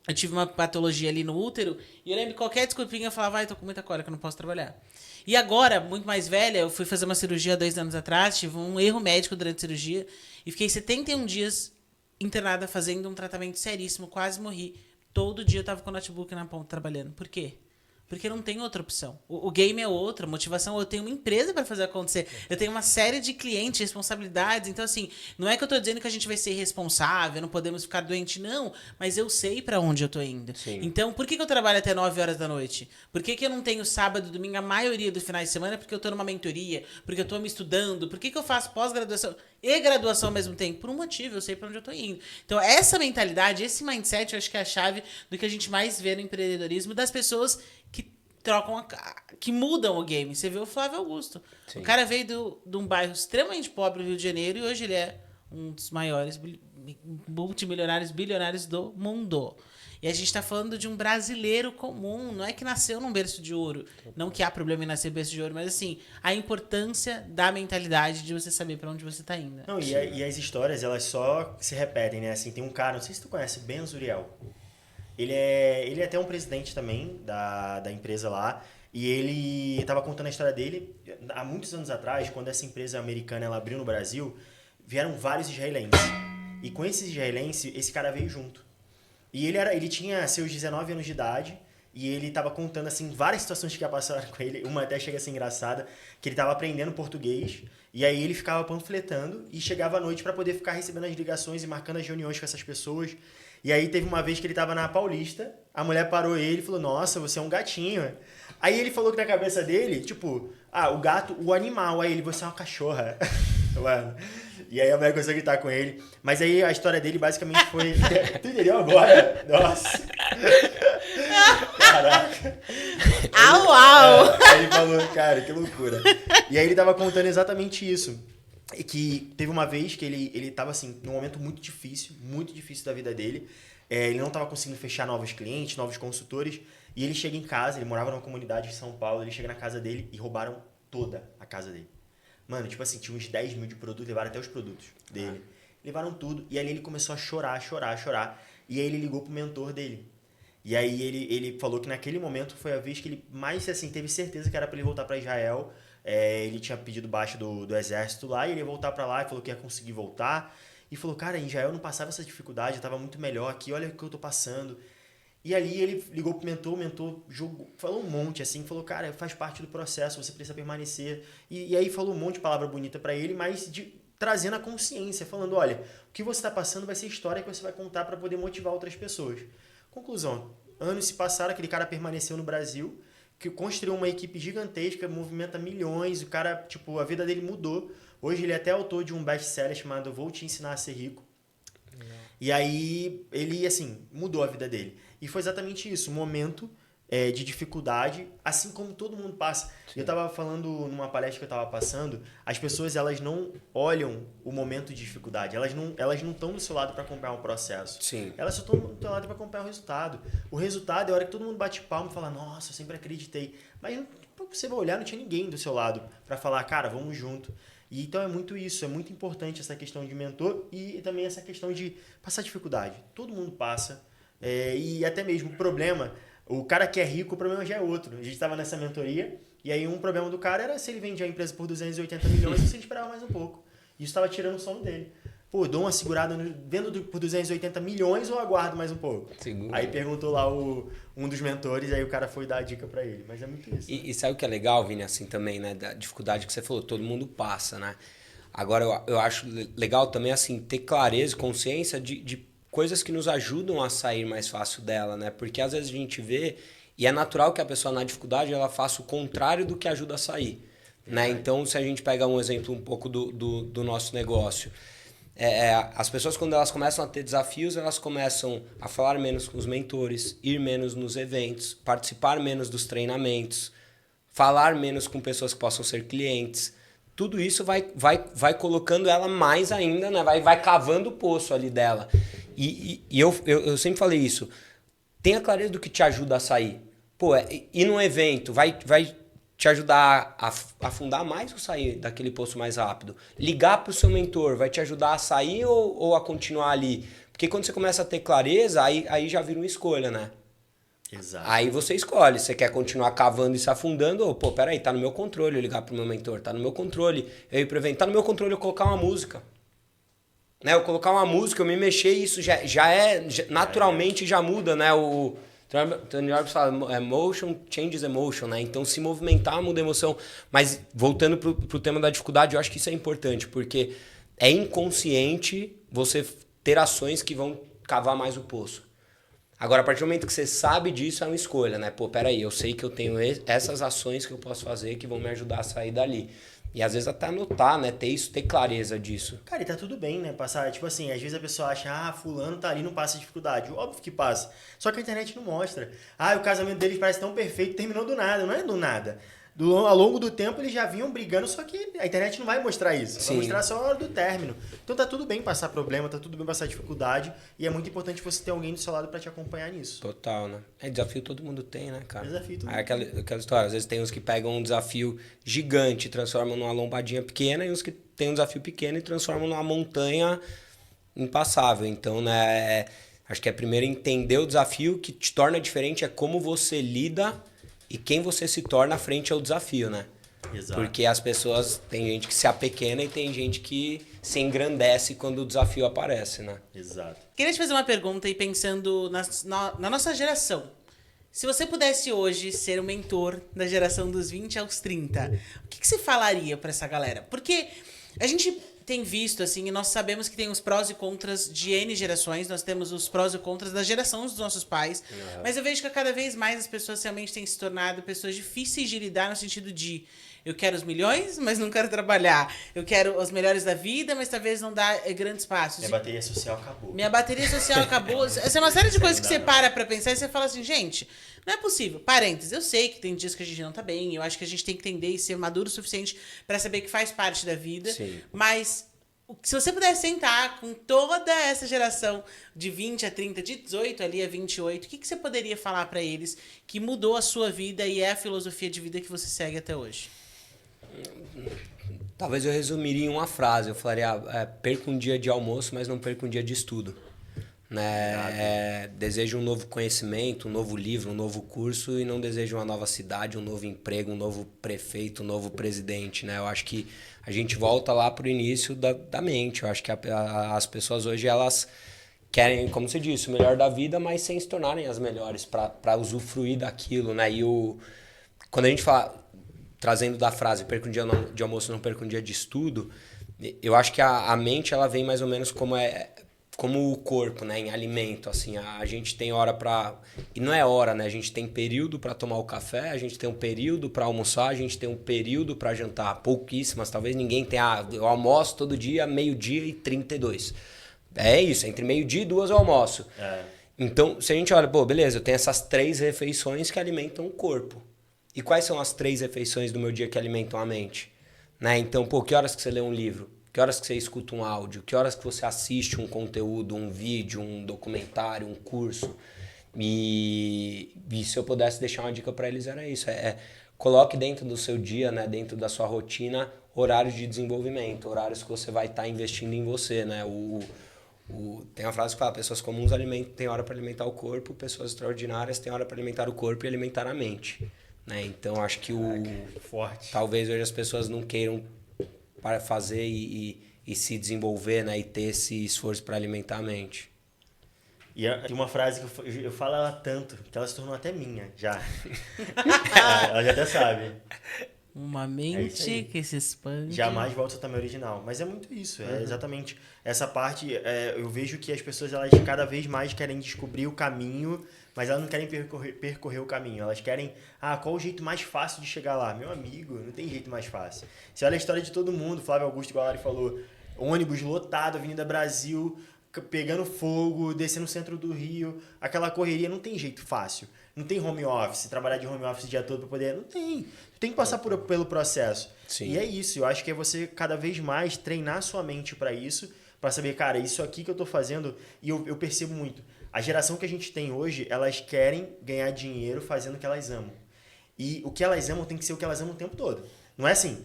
eu tive uma patologia ali no útero, e eu lembro que qualquer desculpinha eu falava, tô com muita cólica, não posso trabalhar. E agora, muito mais velha, eu fui fazer uma cirurgia 2 anos atrás, tive um erro médico durante a cirurgia, e fiquei 71 dias internada fazendo um tratamento seríssimo, quase morri. Todo dia eu tava com o notebook na ponta trabalhando. Por quê? Porque não tem outra opção. O game é outra, a motivação, eu tenho uma empresa para fazer acontecer. Eu tenho uma série de clientes, responsabilidades. Então, assim, não é que eu tô dizendo que a gente vai ser irresponsável, não podemos ficar doente, não. Mas eu sei para onde eu tô indo. Sim. Então, por que eu trabalho até 9 horas da noite? Por que eu não tenho sábado e domingo a maioria dos finais de semana? Porque eu tô numa mentoria, porque eu tô me estudando. Por que eu faço pós-graduação e graduação ao mesmo tempo? Por um motivo, eu sei para onde eu tô indo. Então, essa mentalidade, esse mindset, eu acho que é a chave do que a gente mais vê no empreendedorismo das pessoas que trocam, que mudam o game. Você vê o Flávio Augusto. Sim. O cara veio de um bairro extremamente pobre do Rio de Janeiro e hoje ele é um dos maiores multimilionários, bilionários do mundo. E a gente está falando de um brasileiro comum, não é que nasceu num berço de ouro. Não que há problema em nascer berço de ouro, mas assim, a importância da mentalidade de você saber para onde você está indo. Não, e as histórias, elas só se repetem, né? Assim, tem um cara, não sei se tu conhece, Ben Zuriel. Ele é até um presidente também da empresa lá. E ele estava contando a história dele. Há muitos anos atrás, quando essa empresa americana ela abriu no Brasil, vieram vários israelenses. E com esses israelenses, esse cara veio junto. E ele tinha seus 19 anos de idade. E ele estava contando assim, várias situações que ia passar com ele. Uma até chega a ser engraçada, que ele estava aprendendo português. E aí ele ficava panfletando e chegava à noite para poder ficar recebendo as ligações e marcando as reuniões com essas pessoas. E aí teve uma vez que ele tava na Paulista, a mulher parou ele e falou, nossa, você é um gatinho. Aí ele falou que na cabeça dele, tipo, o gato, o animal. Aí ele, você é uma cachorra. Mano. E aí a mulher começou a gritar com ele. Mas aí a história dele basicamente foi... Tu entendeu agora? Nossa. Caraca. Au! Aí ele falou, cara, que loucura. E aí ele tava contando exatamente isso. E que teve uma vez que ele tava assim, num momento muito difícil da vida dele. Ele não tava conseguindo fechar novos clientes, novos consultores. E ele chega em casa, ele morava numa comunidade em São Paulo, ele chega na casa dele e roubaram toda a casa dele. Mano, tipo assim, tinha uns 10 mil de produtos, levaram até os produtos dele. Levaram tudo. E ali ele começou a chorar. E aí ele ligou pro mentor dele. E aí ele falou que naquele momento foi a vez que ele mais assim, teve certeza que era pra ele voltar pra Israel. Ele tinha pedido baixa do exército lá e ele ia voltar pra lá e falou que ia conseguir voltar. E falou, cara, em Israel eu não passava essa dificuldade, eu tava muito melhor aqui, olha o que eu tô passando. E ali ele ligou pro mentor, o mentor falou um monte, assim, falou, cara, faz parte do processo, você precisa permanecer. E aí falou um monte de palavra bonita pra ele, mas trazendo a consciência, falando, olha, o que você tá passando vai ser história que você vai contar pra poder motivar outras pessoas. Conclusão, anos se passaram, aquele cara permaneceu no Brasil, que construiu uma equipe gigantesca, movimenta milhões, o cara, tipo, a vida dele mudou. Hoje ele é até autor de um best-seller chamado Vou Te Ensinar a Ser Rico. Legal. E aí ele, assim, mudou a vida dele. E foi exatamente isso, um momento de dificuldade, assim como todo mundo passa. Sim. Eu estava falando numa palestra que eu estava passando, as pessoas elas não olham o momento de dificuldade, elas não estão do seu lado para acompanhar um processo. Sim. Elas só estão do seu lado para acompanhar o resultado. O resultado é a hora que todo mundo bate palma e fala, nossa, eu sempre acreditei. Mas você vai olhar, não tinha ninguém do seu lado para falar, cara, vamos junto. E então é muito isso, é muito importante essa questão de mentor e também essa questão de passar dificuldade. Todo mundo passa. E até mesmo o problema, o cara que é rico, o problema já é outro. A gente estava nessa mentoria e aí um problema do cara era se ele vendia a empresa por 280 milhões ou se ele esperava mais um pouco. Isso estava tirando o sono dele. Pô, dou uma segurada, vendo por 280 milhões ou aguardo mais um pouco? Segura. Aí perguntou lá um dos mentores, aí o cara foi dar a dica pra ele. Mas é muito isso. E sabe o que é legal, Vini, assim também, né? Da dificuldade que você falou, todo mundo passa, né? Agora, eu acho legal também, assim, ter clareza, consciência de coisas que nos ajudam a sair mais fácil dela, né? Porque às vezes a gente vê, e é natural que a pessoa na dificuldade ela faça o contrário do que ajuda a sair, né? Então, se a gente pega um exemplo um pouco do nosso negócio, as pessoas quando elas começam a ter desafios, elas começam a falar menos com os mentores, ir menos nos eventos, participar menos dos treinamentos, falar menos com pessoas que possam ser clientes. Tudo isso vai colocando ela mais ainda, né? Vai cavando o poço ali dela. E eu sempre falei isso. Tenha clareza do que te ajuda a sair. Pô, ir num evento vai te ajudar a afundar mais ou sair daquele poço mais rápido? Ligar para o seu mentor vai te ajudar a sair ou a continuar ali? Porque quando você começa a ter clareza, aí já vira uma escolha, né? Exato. Aí você escolhe, você quer continuar cavando e se afundando, ou, pô, peraí, tá no meu controle eu ligar pro meu mentor, tá no meu controle eu ir pro evento, tá no meu controle eu colocar uma música. Né? Eu colocar uma música, eu me mexer, isso naturalmente já muda, né? O Tony Robbins fala, motion changes emotion, né? Então se movimentar muda emoção. Mas voltando pro tema da dificuldade, eu acho que isso é importante, porque é inconsciente você ter ações que vão cavar mais o poço. Agora, a partir do momento que você sabe disso, é uma escolha, né? Pô, peraí, eu sei que eu tenho essas ações que eu posso fazer que vão me ajudar a sair dali. E às vezes até anotar, né? Ter clareza disso. Cara, e tá tudo bem, né? Passar, tipo assim, às vezes a pessoa acha, fulano tá ali, não passa dificuldade. Óbvio que passa. Só que a internet não mostra. O casamento deles parece tão perfeito, terminou do nada. Não é do nada. Ao longo do tempo eles já vinham brigando, só que a internet não vai mostrar isso. Vai mostrar só a hora do término. Então tá tudo bem passar problema, tá tudo bem passar dificuldade. E é muito importante você ter alguém do seu lado pra te acompanhar nisso. Total, né? Desafio todo mundo tem, né, cara? Desafio todo mundo tem. Aquela história, às vezes tem uns que pegam um desafio gigante e transformam numa lombadinha pequena, e uns que tem um desafio pequeno e transformam numa montanha impassável. Então, né, acho que é primeiro entender o desafio, que te torna diferente é como você lida e quem você se torna frente ao desafio, né? Exato. Porque as pessoas, tem gente que se apequena e tem gente que se engrandece quando o desafio aparece, né? Exato. Queria te fazer uma pergunta e pensando na nossa geração. Se você pudesse hoje ser o mentor da geração dos 20 aos 30, o que você falaria pra essa galera? Porque a gente tem visto, assim, e nós sabemos que tem os prós e contras de N gerações, nós temos os prós e contras da geração dos nossos pais, mas eu vejo que cada vez mais as pessoas realmente têm se tornado pessoas difíceis de lidar no sentido de eu quero os milhões, mas não quero trabalhar. Eu quero os melhores da vida, mas talvez não dá grandes passos. Minha bateria social acabou. Minha bateria social acabou. Essa é uma série de coisas que você para pra pensar e você fala assim, gente, não é possível. Parênteses, eu sei que tem dias que a gente não tá bem, eu acho que a gente tem que entender e ser maduro o suficiente pra saber que faz parte da vida. Sim. Mas se você pudesse sentar com toda essa geração de 20 a 30, de 18 ali a 28, o que você poderia falar pra eles que mudou a sua vida e é a filosofia de vida que você segue até hoje? Talvez eu resumiria em uma frase. Eu falaria, perca um dia de almoço, mas não perca um dia de estudo. Né? Deseja um novo conhecimento, um novo livro, um novo curso e não deseja uma nova cidade, um novo emprego, um novo prefeito, um novo presidente. Né? Eu acho que a gente volta lá pro início da mente. Eu acho que as pessoas hoje, elas querem, como você disse, o melhor da vida, mas sem se tornarem as melhores para usufruir daquilo. Né? E quando a gente fala, trazendo da frase, perca um dia de almoço, não perca um dia de estudo, eu acho que a mente, ela vem mais ou menos como o corpo, né, em alimento, assim, a gente tem hora para, e não é hora, né, a gente tem período para tomar o café, a gente tem um período para almoçar, a gente tem um período para jantar, pouquíssimas, talvez ninguém tenha, eu almoço todo dia, 12:32, é isso, entre 12:00 e 2 eu almoço. Então, se a gente olha, beleza, eu tenho essas 3 refeições que alimentam o corpo, e quais são as 3 refeições do meu dia que alimentam a mente? Né? Então, que horas que você lê um livro? Que horas que você escuta um áudio? Que horas que você assiste um conteúdo, um vídeo, um documentário, um curso? E se eu pudesse deixar uma dica para eles, era isso. Coloque dentro do seu dia, né, dentro da sua rotina, horários de desenvolvimento, horários que você vai estar investindo em você. Né? Tem uma frase que fala, pessoas comuns têm hora para alimentar o corpo, pessoas extraordinárias têm hora para alimentar o corpo e alimentar a mente. Né? Então, acho que forte. Talvez hoje as pessoas não queiram para fazer e se desenvolver, né? E ter esse esforço para alimentar a mente. E tem uma frase que eu falo ela tanto, que ela se tornou até minha, já. Ela já até sabe. Uma mente que se expande. Jamais volta ao tamanho original. Mas é muito isso, é exatamente essa parte. Eu vejo que as pessoas, elas cada vez mais querem descobrir o caminho, mas elas não querem percorrer o caminho. Elas querem, qual o jeito mais fácil de chegar lá? Meu amigo, não tem jeito mais fácil. Você olha a história de todo mundo, Flávio Augusto, igual a Lari falou, ônibus lotado, Avenida Brasil, pegando fogo, descendo no centro do Rio, aquela correria, não tem jeito fácil. Não tem home office, trabalhar de home office o dia todo para poder... Não tem. Tu tem que passar pelo processo. Sim. E é isso, eu acho que é você cada vez mais treinar sua mente para isso, para saber, cara, isso aqui que eu tô fazendo, e eu percebo muito. A geração que a gente tem hoje, elas querem ganhar dinheiro fazendo o que elas amam. E o que elas amam tem que ser o que elas amam o tempo todo. Não é assim,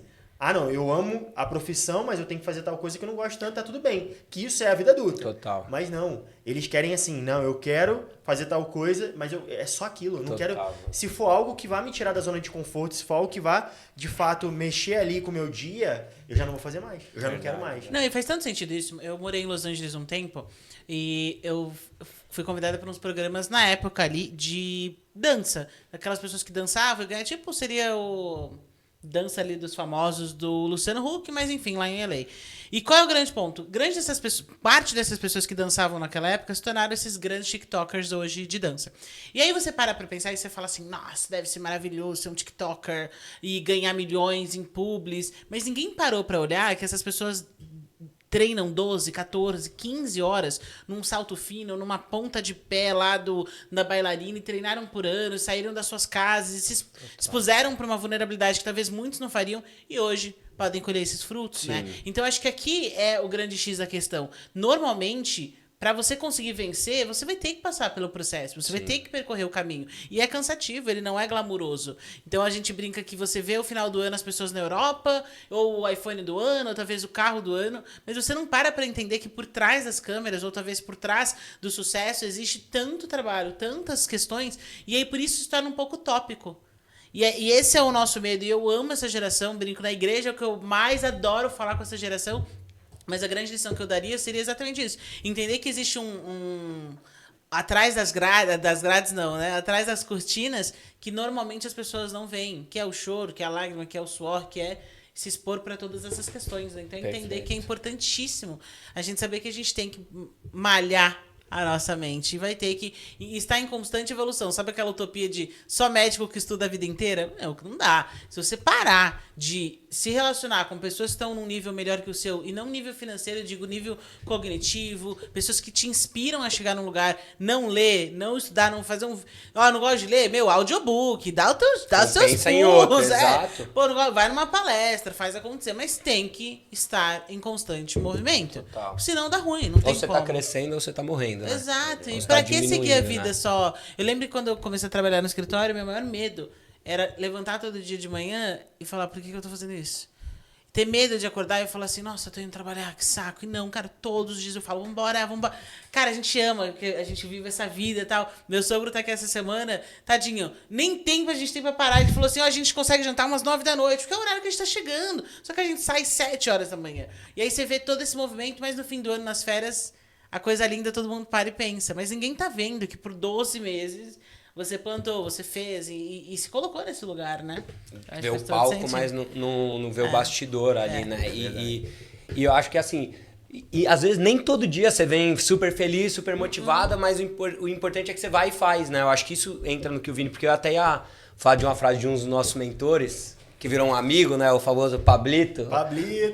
não, eu amo a profissão, mas eu tenho que fazer tal coisa que eu não gosto tanto, tá tudo bem. Que isso é a vida adulta. Total. Mas não, eles querem assim, não, eu quero fazer tal coisa, mas é só aquilo. Eu não quero. Se for algo que vá me tirar da zona de conforto, se for algo que vá, de fato, mexer ali com o meu dia, eu já não vou fazer mais. Eu já não quero mais. Não, e faz tanto sentido isso. Eu morei em Los Angeles um tempo e eu fui convidada para uns programas na época ali de dança. Aquelas pessoas que dançavam e ganhavam, tipo, seria o dança ali dos famosos do Luciano Huck, mas enfim, lá em LA. E qual é o grande ponto? Parte dessas pessoas que dançavam naquela época se tornaram esses grandes TikTokers hoje de dança. E aí você para pra pensar e você fala assim, nossa, deve ser maravilhoso ser um TikToker e ganhar milhões em publis. Mas ninguém parou pra olhar que essas pessoas treinam 12, 14, 15 horas num salto fino, numa ponta de pé lá da bailarina e treinaram por anos, saíram das suas casas e se expuseram para uma vulnerabilidade que talvez muitos não fariam e hoje podem colher esses frutos, né? Então acho que aqui é o grande X da questão. Normalmente, para você conseguir vencer, você vai ter que passar pelo processo, você vai ter que percorrer o caminho. E é cansativo, ele não é glamuroso. Então a gente brinca que você vê o final do ano as pessoas na Europa, ou o iPhone do ano, ou talvez o carro do ano, mas você não para entender que por trás das câmeras, ou talvez por trás do sucesso, existe tanto trabalho, tantas questões, e aí por isso se torna um pouco utópico. E esse é o nosso medo, e eu amo essa geração, brinco na igreja, é o que eu mais adoro falar com essa geração. Mas a grande lição que eu daria seria exatamente isso. Entender que existe atrás das grades não, né? Atrás das cortinas, que normalmente as pessoas não veem. Que é o choro, que é a lágrima, que é o suor, que é se expor para todas essas questões. Né? Então, entender que é importantíssimo a gente saber que a gente tem que malhar a nossa mente. E vai ter que estar em constante evolução. Sabe aquela utopia de só médico que estuda a vida inteira? Não dá. Se você parar de se relacionar com pessoas que estão num nível melhor que o seu, e não nível financeiro, eu digo nível cognitivo, pessoas que te inspiram a chegar num lugar, não ler, não estudar, não fazer não gosto de ler? audiobook, dá os seus pensa em outro, exato. Pô, vai numa palestra, faz acontecer, mas tem que estar em constante movimento. Total. Senão dá ruim, não tem como. Ou você tá crescendo ou você tá morrendo, né? Exato. E pra que seguir a vida só? Eu lembro que quando eu comecei a trabalhar no escritório, meu maior medo era levantar todo dia de manhã e falar, por que eu tô fazendo isso? Ter medo de acordar e falar assim, nossa, eu tô indo trabalhar, que saco. E não, cara, todos os dias eu falo, vambora. Cara, a gente ama, porque a gente vive essa vida e tal. Meu sogro tá aqui essa semana, tadinho, nem tempo a gente tem pra parar. Ele falou assim, a gente consegue jantar umas 9 da noite, porque é o horário que a gente tá chegando. Só que a gente sai 7 horas da manhã. E aí você vê todo esse movimento, mas no fim do ano, nas férias, a coisa linda, todo mundo para e pensa. Mas ninguém tá vendo que por 12 meses... Você plantou, você fez e se colocou nesse lugar, né? Vê o palco, mas não vê o bastidor ali, né? E eu acho que assim... E às vezes nem todo dia você vem super feliz, super motivada, mas o importante é que você vai e faz, né? Eu acho que isso entra no que o Vini... Porque eu até ia falar de uma frase de um dos nossos mentores, que virou um amigo, né? O famoso Pablito.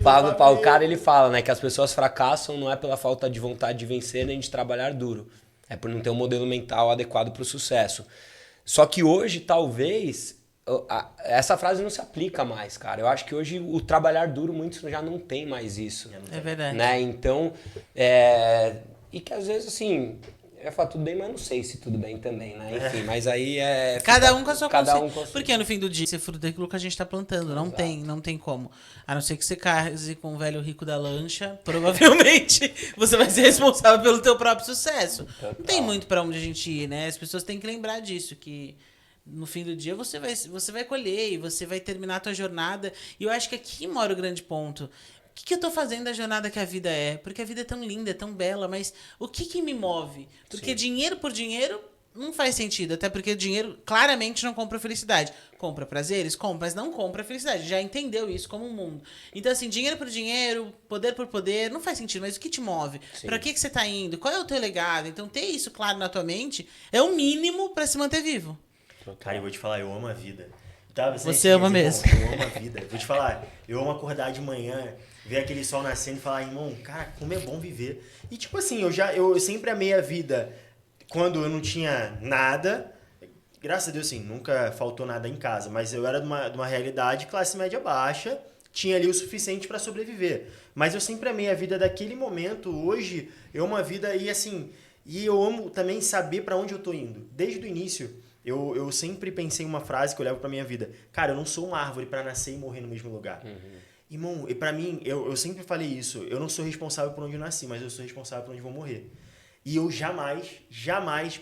Pablo. O cara, ele fala, né? Que as pessoas fracassam não é pela falta de vontade de vencer, nem de trabalhar duro. É por não ter um modelo mental adequado para o sucesso. Só que hoje, talvez, essa frase não se aplica mais, cara. Eu acho que hoje o trabalhar duro, muitos já não tem mais isso. É verdade. Né? Então, e que às vezes, assim, eu ia falar tudo bem, mas não sei se tudo bem também, né? Enfim, mas aí é... Cada um com a sua consciência. Porque no fim do dia, você fruto daquilo que a gente tá plantando. Não tem como. A não ser que você case com um velho rico da lancha, provavelmente você vai ser responsável pelo teu próprio sucesso. Total. Não tem muito pra onde a gente ir, né? As pessoas têm que lembrar disso, que no fim do dia você vai colher e você vai terminar a tua jornada. E eu acho que aqui mora o grande ponto. O que eu tô fazendo da jornada que a vida é? Porque a vida é tão linda, é tão bela, mas o que me move? Porque dinheiro por dinheiro não faz sentido, até porque o dinheiro claramente não compra felicidade. Compra prazeres? Compra, mas não compra felicidade. Já entendeu isso como um mundo. Então, assim, dinheiro por dinheiro, poder por poder, não faz sentido, mas o que te move? Pra que você tá indo? Qual é o teu legado? Então, ter isso claro na tua mente é o mínimo pra se manter vivo. Cara, eu vou te falar, eu amo a vida. Você ama mesmo. Eu amo a vida. Vou te falar, eu amo acordar de manhã, ver aquele sol nascendo e falar, irmão, cara, como é bom viver. E tipo assim, eu sempre amei a vida quando eu não tinha nada. Graças a Deus, assim, nunca faltou nada em casa, mas eu era de uma realidade classe média baixa, tinha ali o suficiente para sobreviver. Mas eu sempre amei a vida daquele momento. Hoje, eu amo a vida e assim, e eu amo também saber para onde eu tô indo. Desde o início, eu sempre pensei em uma frase que eu levo pra minha vida. Cara, eu não sou uma árvore para nascer e morrer no mesmo lugar. Irmão, e pra mim, eu sempre falei isso, eu não sou responsável por onde eu nasci, mas eu sou responsável por onde eu vou morrer. E eu jamais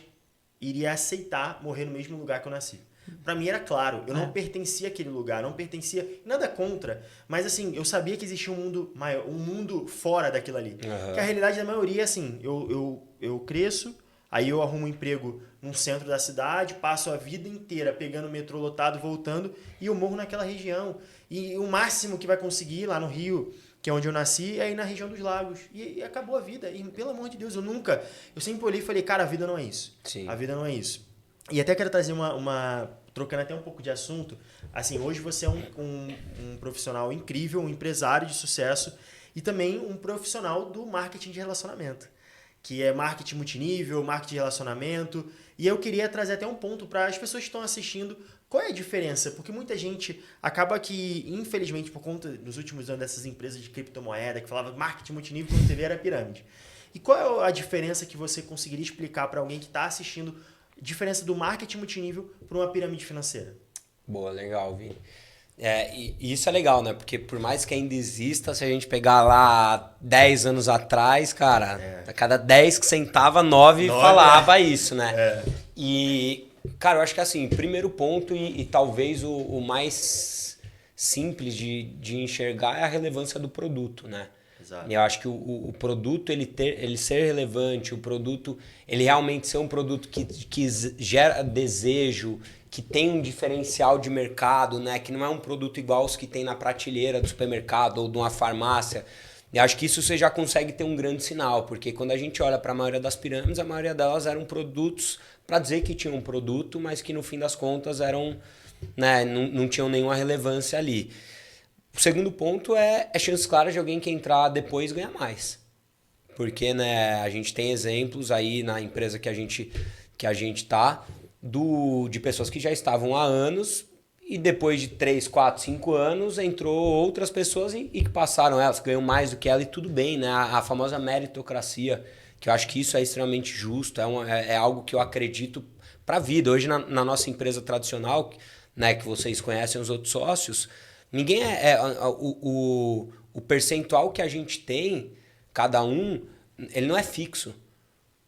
iria aceitar morrer no mesmo lugar que eu nasci. Pra mim era claro, eu não pertencia àquele lugar, não pertencia, nada contra, mas assim, eu sabia que existia um mundo maior, um mundo fora daquilo ali. Que a realidade da maioria é assim, eu cresço, aí eu arrumo um emprego num centro da cidade, passo a vida inteira pegando o metrô lotado, voltando, e eu morro naquela região. E o máximo que vai conseguir lá no Rio, que é onde eu nasci, é ir na região dos lagos. E acabou a vida. E pelo amor de Deus, eu sempre olhei e falei, cara, a vida não é isso. Sim. A vida não é isso. E até quero trazer trocando até um pouco de assunto, assim, hoje você é um profissional incrível, um empresário de sucesso e também um profissional do marketing de relacionamento, que é marketing multinível, marketing de relacionamento. E eu queria trazer até um ponto para as pessoas que estão assistindo, qual é a diferença? Porque muita gente acaba que, infelizmente, por conta dos últimos anos dessas empresas de criptomoeda, que falavam marketing multinível, quando você vê era pirâmide. E qual é a diferença que você conseguiria explicar para alguém que está assistindo, diferença do marketing multinível para uma pirâmide financeira? Boa, legal, Vini. E isso é legal, né? Porque por mais que ainda exista, se a gente pegar lá 10 anos atrás, cara, a cada 10 que sentava, 9 falava isso, né? E, cara, eu acho que assim, primeiro ponto e talvez o mais simples de enxergar é a relevância do produto, né? Exato. E eu acho que o produto, ele ser relevante, o produto, ele realmente ser um produto que gera desejo, que tem um diferencial de mercado, né? Que não é um produto igual os que tem na prateleira do supermercado ou de uma farmácia. E acho que isso você já consegue ter um grande sinal, porque quando a gente olha para a maioria das pirâmides, a maioria delas eram produtos para dizer que tinham um produto, mas que no fim das contas eram, né, não tinham nenhuma relevância ali. O segundo ponto é chance clara de alguém que entrar depois ganhar mais. Porque, né, a gente tem exemplos aí na empresa que a gente tá, de pessoas que já estavam há anos e depois de 3, 4, 5 anos entrou outras pessoas e que passaram elas, ganham mais do que ela e tudo bem, né? A famosa meritocracia, que eu acho que isso é extremamente justo, é algo que eu acredito para a vida. Hoje na nossa empresa tradicional, né, que vocês conhecem os outros sócios, ninguém o percentual que a gente tem, cada um, ele não é fixo.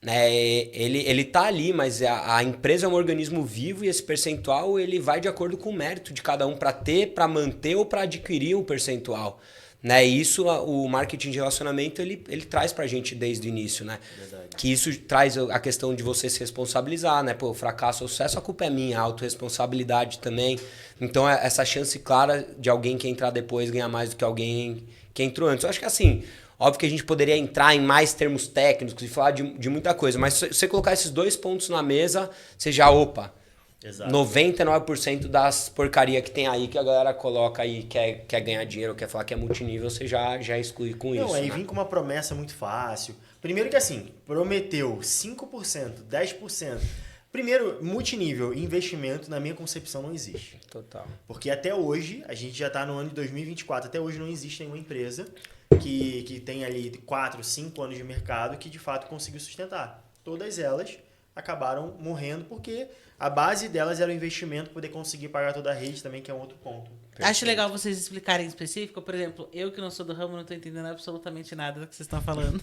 Ele tá ali, mas a empresa é um organismo vivo e esse percentual ele vai de acordo com o mérito de cada um para ter, para manter ou para adquirir um percentual. Né? E isso o marketing de relacionamento ele traz pra gente desde o início, né? Verdade. Que isso traz a questão de você se responsabilizar, né? Pô, fracasso ou sucesso, a culpa é minha, a autorresponsabilidade também. Então, essa chance clara de alguém que entrar depois ganhar mais do que alguém que entrou antes. Eu acho que assim, óbvio que a gente poderia entrar em mais termos técnicos e falar de muita coisa, mas se você colocar esses dois pontos na mesa, você já, Exato. 99% das porcaria que tem aí que a galera coloca aí, quer ganhar dinheiro, quer falar que é multinível, você já exclui com isso. Não, aí né? vem com uma promessa muito fácil. Primeiro que assim, prometeu 5%, 10%. Primeiro, multinível e investimento, na minha concepção, não existe. Total. Porque até hoje, a gente já está no ano de 2024, até hoje não existe nenhuma empresa que tem ali 4, 5 anos de mercado que de fato conseguiu sustentar. Todas elas acabaram morrendo porque a base delas era o investimento para poder conseguir pagar toda a rede também, que é um outro ponto. Acho legal vocês explicarem em específico. Por exemplo, eu que não sou do ramo, não tô entendendo absolutamente nada do que vocês estão falando.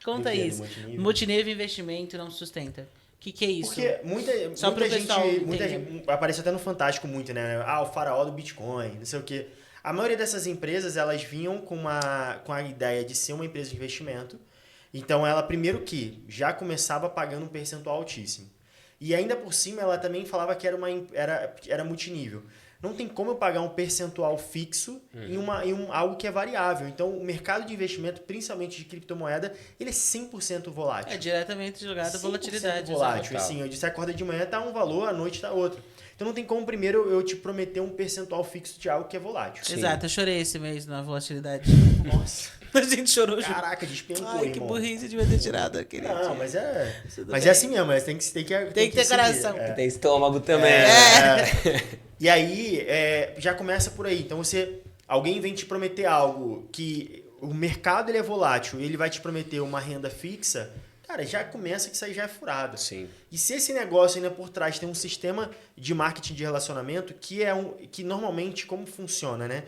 Conta Do quê? Do isso. multinível? Multinível investimento não sustenta. O que é isso? Porque Só pro pessoal muita entender. gente aparece até no Fantástico muito, né? Ah, o faraó do Bitcoin, não sei o quê. A maioria dessas empresas, elas vinham com a ideia de ser uma empresa de investimento. Então, ela primeiro que já começava pagando um percentual altíssimo. E ainda por cima, ela também falava que era multinível. Não tem como eu pagar um percentual fixo em algo que é variável. Então, o mercado de investimento, principalmente de criptomoeda, ele é 100% volátil. É diretamente jogado a volatilidade. Volátil. exato. Assim, eu disse, acorda de manhã tá um valor, à noite tá outro. Então, não tem como primeiro eu te prometer um percentual fixo de algo que é volátil. Sim. Exato, eu chorei esse mês na volatilidade. Nossa. A gente chorou junto. Caraca, despencou, Ai, que irmão. burrice, devia ter tirado aquele. Não, mas é bem. assim mesmo, mas tem que Tem que ter seguir. coração. Tem estômago também. E aí, já começa por aí. Então, alguém vem te prometer algo que o mercado ele é volátil, ele vai te prometer uma renda fixa, cara, já começa que isso aí já é furado. Sim. E se esse negócio ainda por trás tem um sistema de marketing de relacionamento que normalmente, como funciona, né?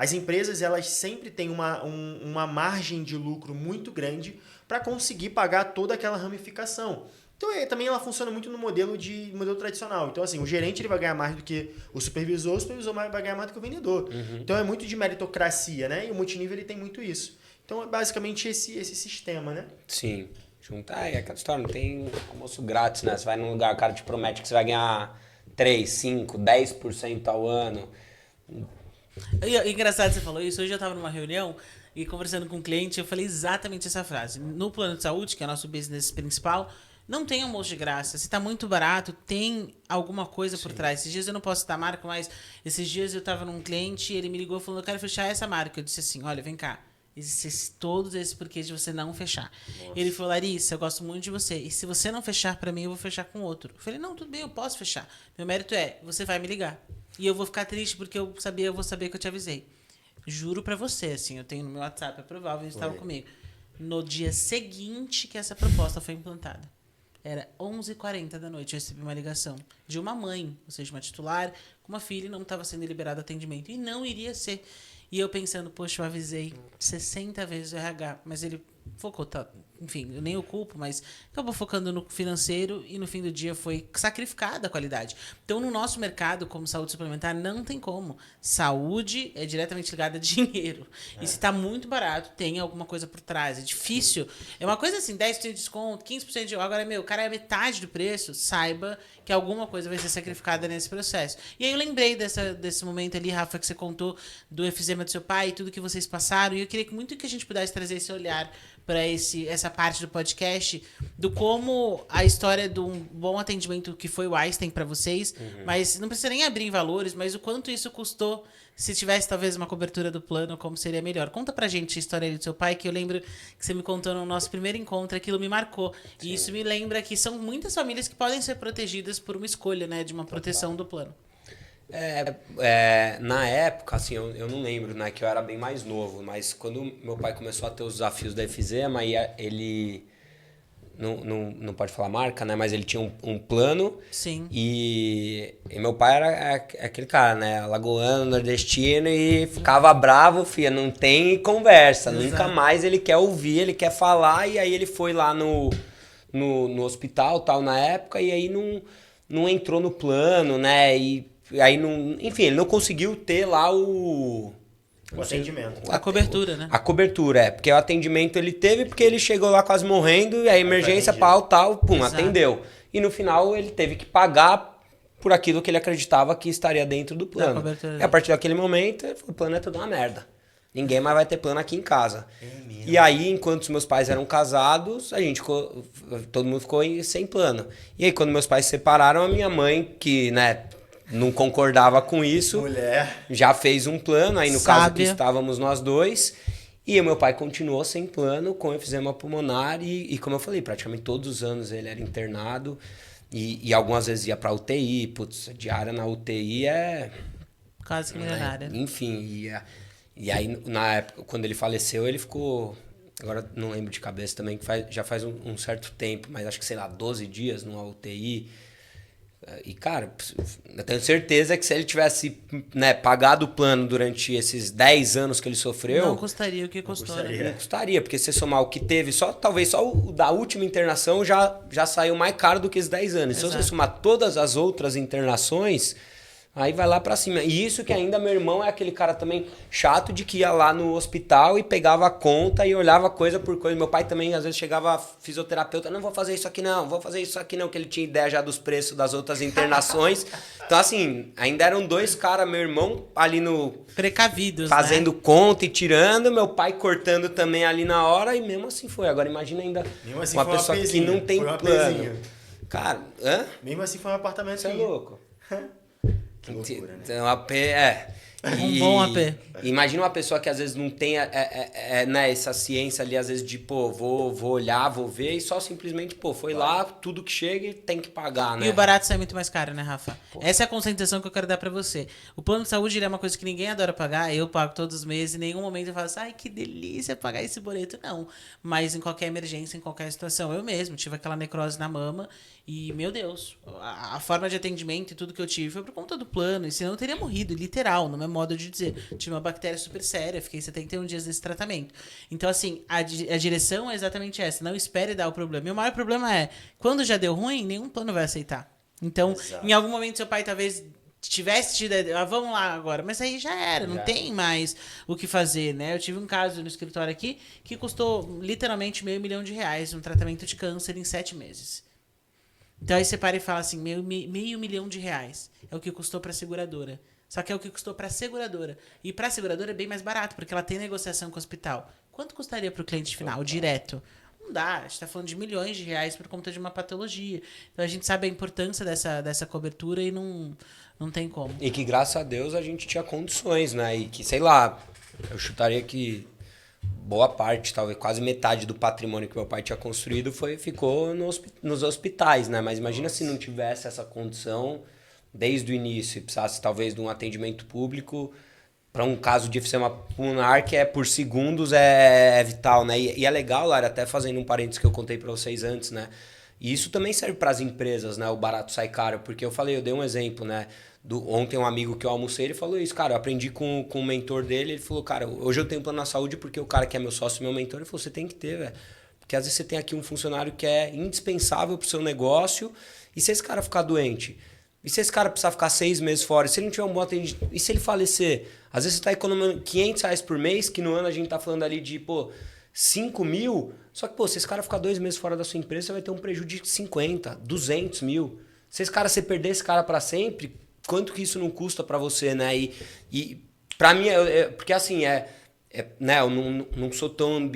as empresas elas sempre têm uma margem de lucro muito grande para conseguir pagar toda aquela ramificação. Então, também ela funciona muito no modelo tradicional. Então, assim, o gerente ele vai ganhar mais do que o supervisor vai ganhar mais do que o vendedor. Então, é muito de meritocracia, né? E o multinível ele tem muito isso. Então, é basicamente esse sistema, né? Sim. Juntar é aquela história, não tem almoço grátis, né? Você vai num lugar, o cara te promete que você vai ganhar 3, 5, 10% ao ano. Engraçado você falou isso. Hoje eu estava numa reunião e conversando com um cliente, eu falei exatamente essa frase. No plano de saúde, que é o nosso business principal, não tem almoço de graça. Se tá muito barato, tem alguma coisa por trás. Esses dias eu não posso citar a marca, mas esses dias eu tava num cliente e ele me ligou falando, eu quero fechar essa marca. Eu disse assim, olha, vem cá. Existem todos esses porquês de você não fechar. Nossa. Ele falou, Larissa, eu gosto muito de você. E se você não fechar pra mim, eu vou fechar com outro. Eu falei, não, tudo bem, eu posso fechar. Meu mérito é, você vai me ligar. E eu vou ficar triste porque eu vou saber que eu te avisei. Juro pra você, assim, eu tenho no meu WhatsApp, é provável, eles estavam comigo. No dia seguinte que essa proposta foi implantada. Era 11h40 da noite, eu recebi uma ligação de uma mãe, ou seja, uma titular, com uma filha e não estava sendo liberado atendimento. E não iria ser. E eu pensando, poxa, eu avisei 60 vezes o RH, mas ele focou, tá, enfim, eu nem o culpo, mas acabou focando no financeiro e no fim do dia foi sacrificada a qualidade. Então, no nosso mercado, como saúde suplementar, não tem como. Saúde é diretamente ligada a dinheiro. E se tá muito barato, tem alguma coisa por trás. É difícil. É uma coisa assim, 10% de desconto, 15% de... Agora, o cara é metade do preço, saiba que alguma coisa vai ser sacrificada nesse processo. E aí eu lembrei desse momento ali, Rafa, que você contou do efizema do seu pai e tudo que vocês passaram. E eu queria muito que a gente pudesse trazer esse olhar para essa parte do podcast, do como a história de um bom atendimento que foi o Einstein para vocês, mas não precisa nem abrir em valores, mas o quanto isso custou, se tivesse talvez uma cobertura do plano, como seria melhor. Conta pra gente a história do seu pai, que eu lembro que você me contou no nosso primeiro encontro, aquilo me marcou. Sim. E isso me lembra que são muitas famílias que podem ser protegidas por uma escolha, né, de uma proteção do plano. Na época, assim, eu não lembro, né, que eu era bem mais novo, mas quando meu pai começou a ter os desafios da efizema, ele não pode falar marca, né, mas ele tinha um plano. Sim. E meu pai era aquele cara, né, alagoano, nordestino, e ficava bravo, filha, não tem conversa, exato. Nunca mais ele quer ouvir, ele quer falar, e aí ele foi lá no hospital, tal, na época, e aí não entrou no plano, né, e aí enfim, ele não conseguiu ter lá o atendimento. A cobertura, né? A cobertura, porque o atendimento ele teve, porque ele chegou lá quase morrendo, e a emergência, pau, tal, pum, exato. Atendeu. E no final ele teve que pagar por aquilo que ele acreditava que estaria dentro do plano. E a partir daquele momento, ele falou, o plano é tudo uma merda. Ninguém mais vai ter plano aqui em casa. E aí, enquanto os meus pais eram casados, todo mundo ficou sem plano. E aí, quando meus pais se separaram, a minha mãe, que, né, não concordava com isso, já fez um plano, aí no caso que estávamos nós dois, e o meu pai continuou sem plano, com efizema pulmonar, e como eu falei, praticamente todos os anos ele era internado, e algumas vezes ia pra UTI, putz, a diária na UTI é... Quase que milionária. Enfim, e aí na época, quando ele faleceu, ele ficou... Agora não lembro de cabeça também, que já faz um certo tempo, mas acho que, sei lá, 12 dias numa UTI. E, cara, eu tenho certeza que se ele tivesse, né, pagado o plano durante esses 10 anos que ele sofreu... Não custaria o que custou, né? Não custaria, porque se somar o que teve, talvez só o da última internação já saiu mais caro do que esses 10 anos. Exato. Se você somar todas as outras internações... Aí vai lá pra cima. E isso que ainda meu irmão é aquele cara também chato de que ia lá no hospital e pegava a conta e olhava coisa por coisa. Meu pai também às vezes chegava fisioterapeuta, não vou fazer isso aqui não, vou fazer isso aqui não, que ele tinha ideia já dos preços das outras internações. Então assim, ainda eram dois caras, meu irmão ali no... Precavidos, fazendo, né, conta e tirando, meu pai cortando também ali na hora e mesmo assim foi. Agora imagina ainda assim uma pessoa que não tem plano. Cara, mesmo assim foi um apartamento. Você é louco. Que loucura, né? Então, AP um bom AP. Imagina uma pessoa que às vezes não tem né, essa ciência ali, às vezes de, pô, vou olhar, vou ver, e só simplesmente, pô, foi lá, tudo que chega e tem que pagar, né? E o barato sai muito mais caro, né, Rafa? Pô. Essa é a conscientização que eu quero dar pra você. O plano de saúde é uma coisa que ninguém adora pagar, eu pago todos os meses, em nenhum momento eu falo assim, ai, que delícia pagar esse boleto. Não, mas em qualquer emergência, em qualquer situação, eu mesmo tive aquela necrose na mama e, meu Deus, a forma de atendimento e tudo que eu tive foi por conta do plano, e senão eu teria morrido, literal, no meu modo de dizer. Tive uma bactéria super séria, fiquei 71 dias nesse tratamento. Então, assim, a direção é exatamente essa. Não espere dar o problema. E o maior problema é, quando já deu ruim, nenhum plano vai aceitar. Então, Exato. em algum momento, seu pai talvez tivesse tido, vamos lá agora, mas aí já era, não tem mais o que fazer, né? Eu tive um caso no escritório aqui que custou literalmente R$500 mil um tratamento de câncer em 7 meses. Então aí você para e fala assim, R$500 mil é o que custou para a seguradora. Só que é o que custou para a seguradora. E para a seguradora é bem mais barato, porque ela tem negociação com o hospital. Quanto custaria para o cliente final, direto? Não dá, a gente está falando de milhões de reais por conta de uma patologia. Então a gente sabe a importância dessa cobertura e não tem como. E que, graças a Deus, a gente tinha condições, né? E que, sei lá, eu chutaria que boa parte, talvez quase metade do patrimônio que meu pai tinha construído ficou nos hospitais, né? Mas imagina se não tivesse essa condição desde o início e precisasse, talvez, de um atendimento público para um caso de efizema pulmonar que por segundos é vital, né? E é legal, Lara, até fazendo um parênteses que eu contei para vocês antes, né? E isso também serve para as empresas, né? O barato sai caro, porque eu dei um exemplo, né? Ontem um amigo que eu almocei, ele falou isso, cara, eu aprendi com o mentor dele, ele falou, cara, hoje eu tenho plano na saúde porque o cara que é meu sócio, meu mentor, ele falou, você tem que ter, velho. Porque às vezes você tem aqui um funcionário que é indispensável pro seu negócio, e se esse cara ficar doente, e se esse cara precisar ficar 6 meses fora, se ele não tiver um bom atendimento, e se ele falecer? Às vezes você tá economizando R$500 por mês, que no ano a gente tá falando ali de, 5 mil, só que, se esse cara ficar 2 meses fora da sua empresa, você vai ter um prejuízo de 50, 200 mil. Se você perder esse cara para sempre, quanto que isso não custa para você, né? E para mim, porque assim, né, eu não sou tão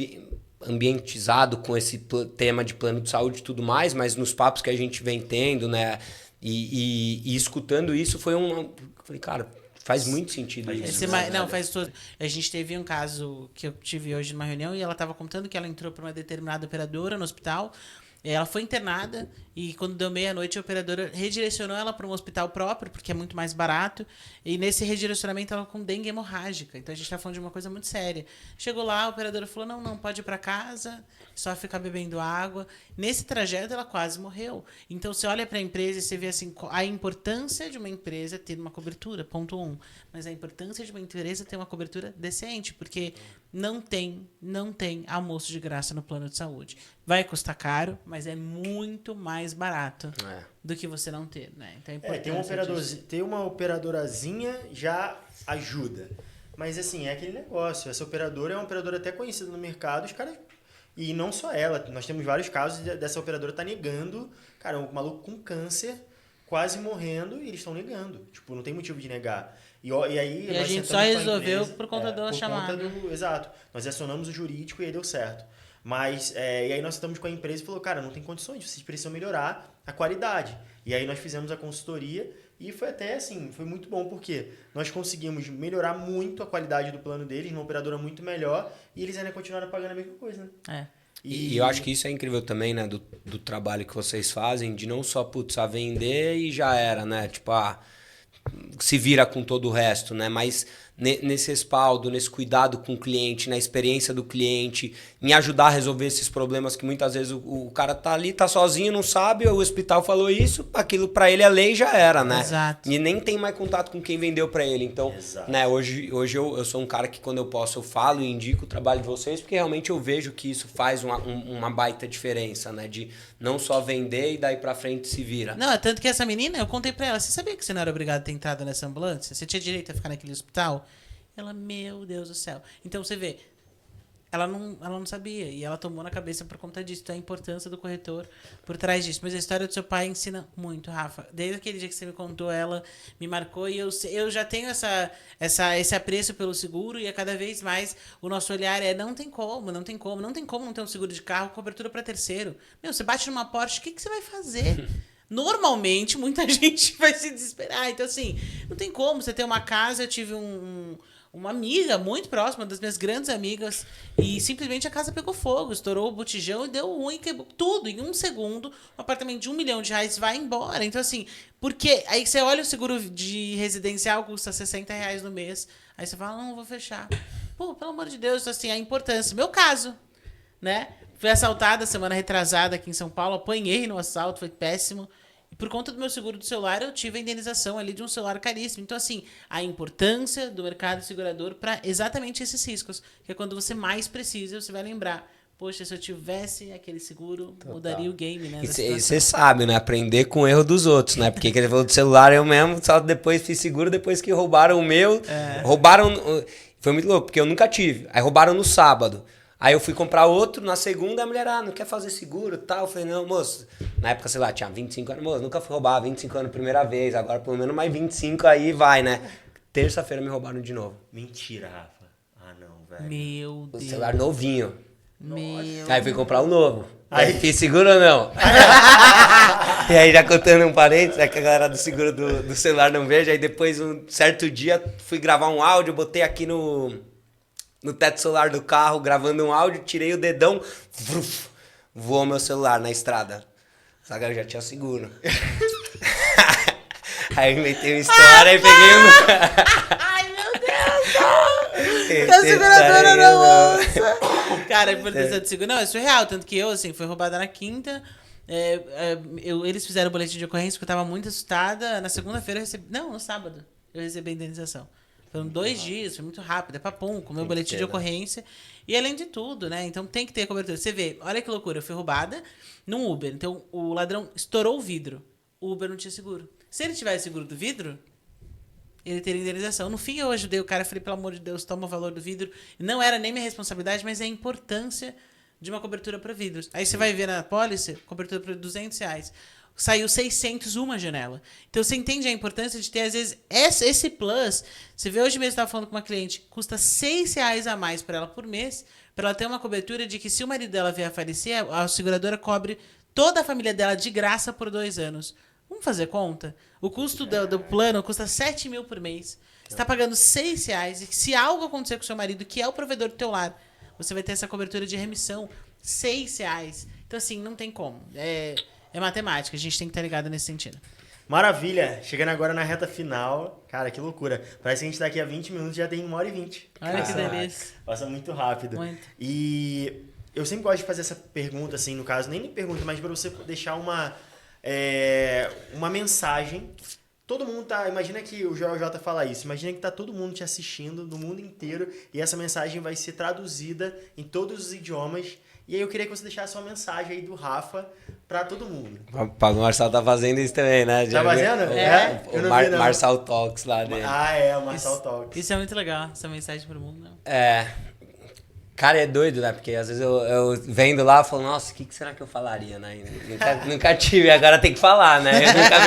ambientizado com esse tema de plano de saúde e tudo mais, mas nos papos que a gente vem tendo, né, e escutando isso, falei, cara, faz muito sentido isso. Não, faz todo. A gente teve um caso que eu tive hoje numa reunião e ela estava contando que ela entrou para uma determinada operadora no hospital. Ela foi internada e quando deu meia-noite a operadora redirecionou ela para um hospital próprio, porque é muito mais barato. E nesse redirecionamento ela com dengue hemorrágica. Então a gente está falando de uma coisa muito séria. Chegou lá, a operadora falou, não, pode ir para casa, só ficar bebendo água. Nesse trajeto ela quase morreu. Então você olha para a empresa e você vê assim, a importância de uma empresa ter uma cobertura, ponto 1. Mas a importância de uma empresa ter uma cobertura decente, porque não tem almoço de graça no plano de saúde. Vai custar caro, mas é muito mais barato do que você não ter, né? Então ter uma operadorazinha já ajuda. Mas assim, é aquele negócio. Essa operadora é uma operadora até conhecida no mercado, os caras. E não só ela, nós temos vários casos dessa operadora tá negando, cara, um maluco com câncer, quase morrendo, e eles estão negando. Tipo, não tem motivo de negar. E aí a gente só resolveu por conta da chamada. Exato. Nós acionamos o jurídico e aí deu certo. Mas, e aí nós estamos com a empresa e falou, cara, não tem condições, vocês precisam melhorar a qualidade. E aí nós fizemos a consultoria e foi até assim, foi muito bom, porque nós conseguimos melhorar muito a qualidade do plano deles, numa operadora muito melhor, e eles ainda continuaram pagando a mesma coisa, né? E eu acho que isso é incrível também, né, do trabalho que vocês fazem, de não só, a vender e já era, né? Tipo, se vira com todo o resto, né? Mas nesse respaldo, nesse cuidado com o cliente, na experiência do cliente, em ajudar a resolver esses problemas que muitas vezes o cara tá ali, tá sozinho, não sabe, o hospital falou isso, aquilo pra ele é lei e já era, né? Exato. E nem tem mais contato com quem vendeu pra ele. Então, né, hoje eu sou um cara que quando eu posso eu falo e indico o trabalho de vocês, porque realmente eu vejo que isso faz uma baita diferença, né? De não só vender e daí pra frente se vira. Não, tanto que essa menina, eu contei pra ela, você sabia que você não era obrigado a ter entrado nessa ambulância? Você tinha direito a ficar naquele hospital? Ela, meu Deus do céu. Então você vê, ela não sabia e ela tomou na cabeça por conta disso. Então a importância do corretor por trás disso. Mas a história do seu pai ensina muito, Rafa. Desde aquele dia que você me contou, ela me marcou e eu já tenho esse apreço pelo seguro e a cada vez mais o nosso olhar não tem como não ter um seguro de carro, cobertura para terceiro. Você bate numa Porsche, o que você vai fazer? Normalmente, muita gente vai se desesperar. Então, assim, não tem como. Você ter uma casa, eu tive uma amiga muito próxima, uma das minhas grandes amigas, e simplesmente a casa pegou fogo, estourou o botijão e deu ruim, quebrou tudo. Em um segundo, um apartamento de R$1 milhão vai embora. Então, assim, porque aí você olha o seguro de residencial, custa R$60 no mês. Aí você fala, não, vou fechar. Pelo amor de Deus, assim, a importância. Meu caso, né? Fui assaltada semana retrasada aqui em São Paulo, apanhei no assalto, foi péssimo. E por conta do meu seguro do celular, eu tive a indenização ali de um celular caríssimo. Então, assim, a importância do mercado segurador para exatamente esses riscos. Que é quando você mais precisa, você vai lembrar. Poxa, se eu tivesse aquele seguro, mudaria o game, né? E você sabe, né? Aprender com o erro dos outros, né? Porque ele falou do celular, eu mesmo só depois fiz seguro, depois que roubaram o meu. Roubaram... Foi muito louco, porque eu nunca tive. Aí roubaram no sábado. Aí eu fui comprar outro, na segunda a mulher, não quer fazer seguro e tal. Eu falei, não, moço. Na época, sei lá, tinha 25 anos. Moço, nunca fui roubar, 25 anos primeira vez. Agora pelo menos mais 25 aí vai, né? Terça-feira me roubaram de novo. Mentira, Rafa. Ah, não, velho. Meu Deus. O celular novinho. Meu Aí fui comprar um novo. Aí- Aí fiz seguro ou não? E aí já contando um parênteses, é que a galera do seguro do celular não veja. Aí depois, um certo dia, fui gravar um áudio, botei aqui no teto solar do carro, gravando um áudio, tirei o dedão, voou meu celular na estrada. Só que eu já tinha seguro. Aí eu inventei uma história e peguei Ai, meu Deus! A seguradora não ouça! Cara, a importância do seguro... Não, é surreal. Tanto que eu, assim, fui roubada na quinta. Eles fizeram o boletim de ocorrência, porque eu tava muito assustada. Na segunda-feira eu recebi... Não, no sábado eu recebi a indenização. Foram 2 dias, foi muito rápido. É papum, com o meu boletim de ocorrência. E além de tudo, né? Então tem que ter cobertura. Você vê, olha que loucura. Eu fui roubada num Uber. Então o ladrão estourou o vidro. O Uber não tinha seguro. Se ele tivesse seguro do vidro, ele teria indenização. No fim, eu ajudei o cara. Falei, pelo amor de Deus, toma o valor do vidro. Não era nem minha responsabilidade, mas é a importância de uma cobertura para vidros. Aí você vai ver na pólice, cobertura por R$200. Saiu 600 uma janela. Então você entende a importância de ter, às vezes, esse plus. Você vê, hoje mesmo eu estava falando com uma cliente, custa R$6 a mais para ela por mês, para ela ter uma cobertura de que se o marido dela vier a falecer, a seguradora cobre toda a família dela de graça por 2 anos. Vamos fazer conta? O custo do plano custa 7 mil por mês. Você está pagando R$6 e se algo acontecer com o seu marido, que é o provedor do teu lar, você vai ter essa cobertura de remissão. R$6. Então, assim, não tem como. É matemática, a gente tem que estar ligado nesse sentido. Maravilha! Chegando agora na reta final. Cara, que loucura. Parece que a gente tá aqui há 20 minutos e já tem 1h20. Olha que delícia. Passa muito rápido. Muito. E eu sempre gosto de fazer essa pergunta, assim, no caso, nem pergunta, mas para você deixar uma mensagem. Todo mundo tá... Imagina que o Joel J fala isso. Imagina que tá todo mundo te assistindo, do mundo inteiro, e essa mensagem vai ser traduzida em todos os idiomas. E aí eu queria que você deixasse uma mensagem aí do Rafa pra todo mundo. O Marçal tá fazendo isso também, né? Tá fazendo? O Eu não vi, não. Marçal Talks lá dele. O Marçal Talks. Isso é muito legal, essa mensagem pro mundo. Não. Cara, é doido, né? Porque às vezes eu vendo lá e falo, nossa, o que será que eu falaria, né? Nunca tive, agora tem que falar, né? Eu nunca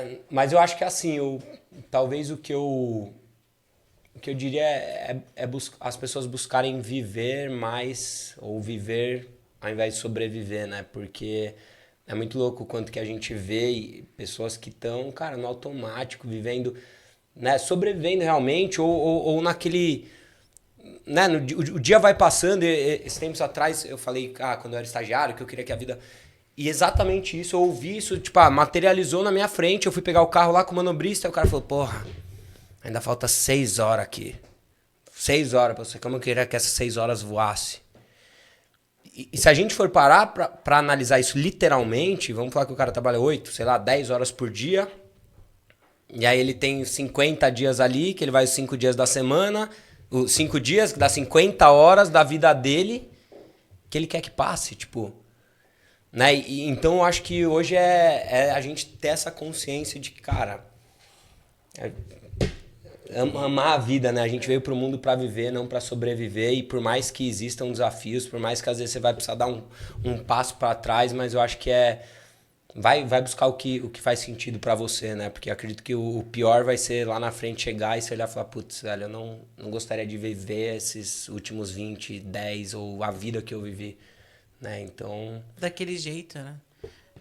me... mas eu acho que assim, talvez o que eu diria é as pessoas buscarem viver mais, ou viver ao invés de sobreviver, né? Porque é muito louco o quanto que a gente vê pessoas que estão, cara, no automático, vivendo, né? Sobrevivendo realmente, ou naquele... Né? O dia vai passando, esses tempos atrás eu falei, quando eu era estagiário, que eu queria que a vida... E exatamente isso, eu ouvi isso, tipo, materializou na minha frente, eu fui pegar o carro lá com o manobrista, e o cara falou, porra, ainda falta 6 horas aqui. 6 horas pra você. Como eu queria que essas 6 horas voasse. E se a gente for parar pra analisar isso literalmente, vamos falar que o cara trabalha 8, sei lá, 10 horas por dia. E aí ele tem 50 dias ali, que ele vai os 5 dias da semana. Os 5 dias, que dá 50 horas da vida dele, que ele quer que passe, tipo... Né? Então eu acho que hoje é a gente ter essa consciência de que, cara... amar a vida, né? A gente veio pro mundo para viver, não para sobreviver. E por mais que existam desafios, por mais que às vezes você vai precisar dar um passo para trás, mas eu acho que vai buscar o que faz sentido para você, né? Porque eu acredito que o pior vai ser lá na frente chegar e você olhar e falar, putz, velho, eu não gostaria de viver esses últimos 20, 10 ou a vida que eu vivi, né? Então... Daquele jeito, né?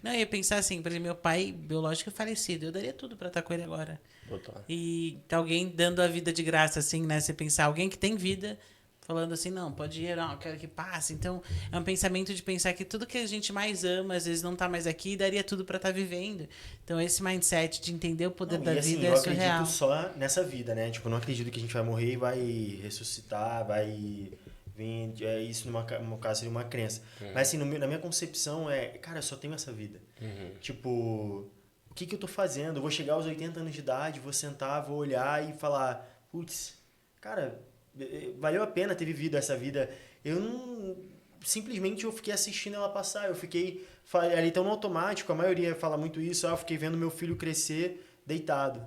Não, eu ia pensar assim, por exemplo, meu pai biológico é falecido, eu daria tudo pra estar com ele agora. Total. E tá alguém dando a vida de graça, assim, né? Você pensar, alguém que tem vida, falando assim, não, pode ir, não, eu quero que passe. Então, é um pensamento de pensar que tudo que a gente mais ama, às vezes não tá mais aqui, e daria tudo pra estar vivendo. Então, esse mindset de entender o poder da assim, vida é surreal. Eu acredito só nessa vida, né? Tipo, eu não acredito que a gente vai morrer e vai ressuscitar, vai Isso no caso seria uma crença. Mas assim, na minha concepção cara, eu só tenho essa vida. Tipo, o que eu tô fazendo? Eu vou chegar aos 80 anos de idade, vou sentar, vou olhar e falar, putz, cara, valeu a pena ter vivido essa vida. Eu não... Simplesmente eu fiquei assistindo ela passar, eu fiquei ali tão no automático, a maioria fala muito isso, eu fiquei vendo meu filho crescer deitado.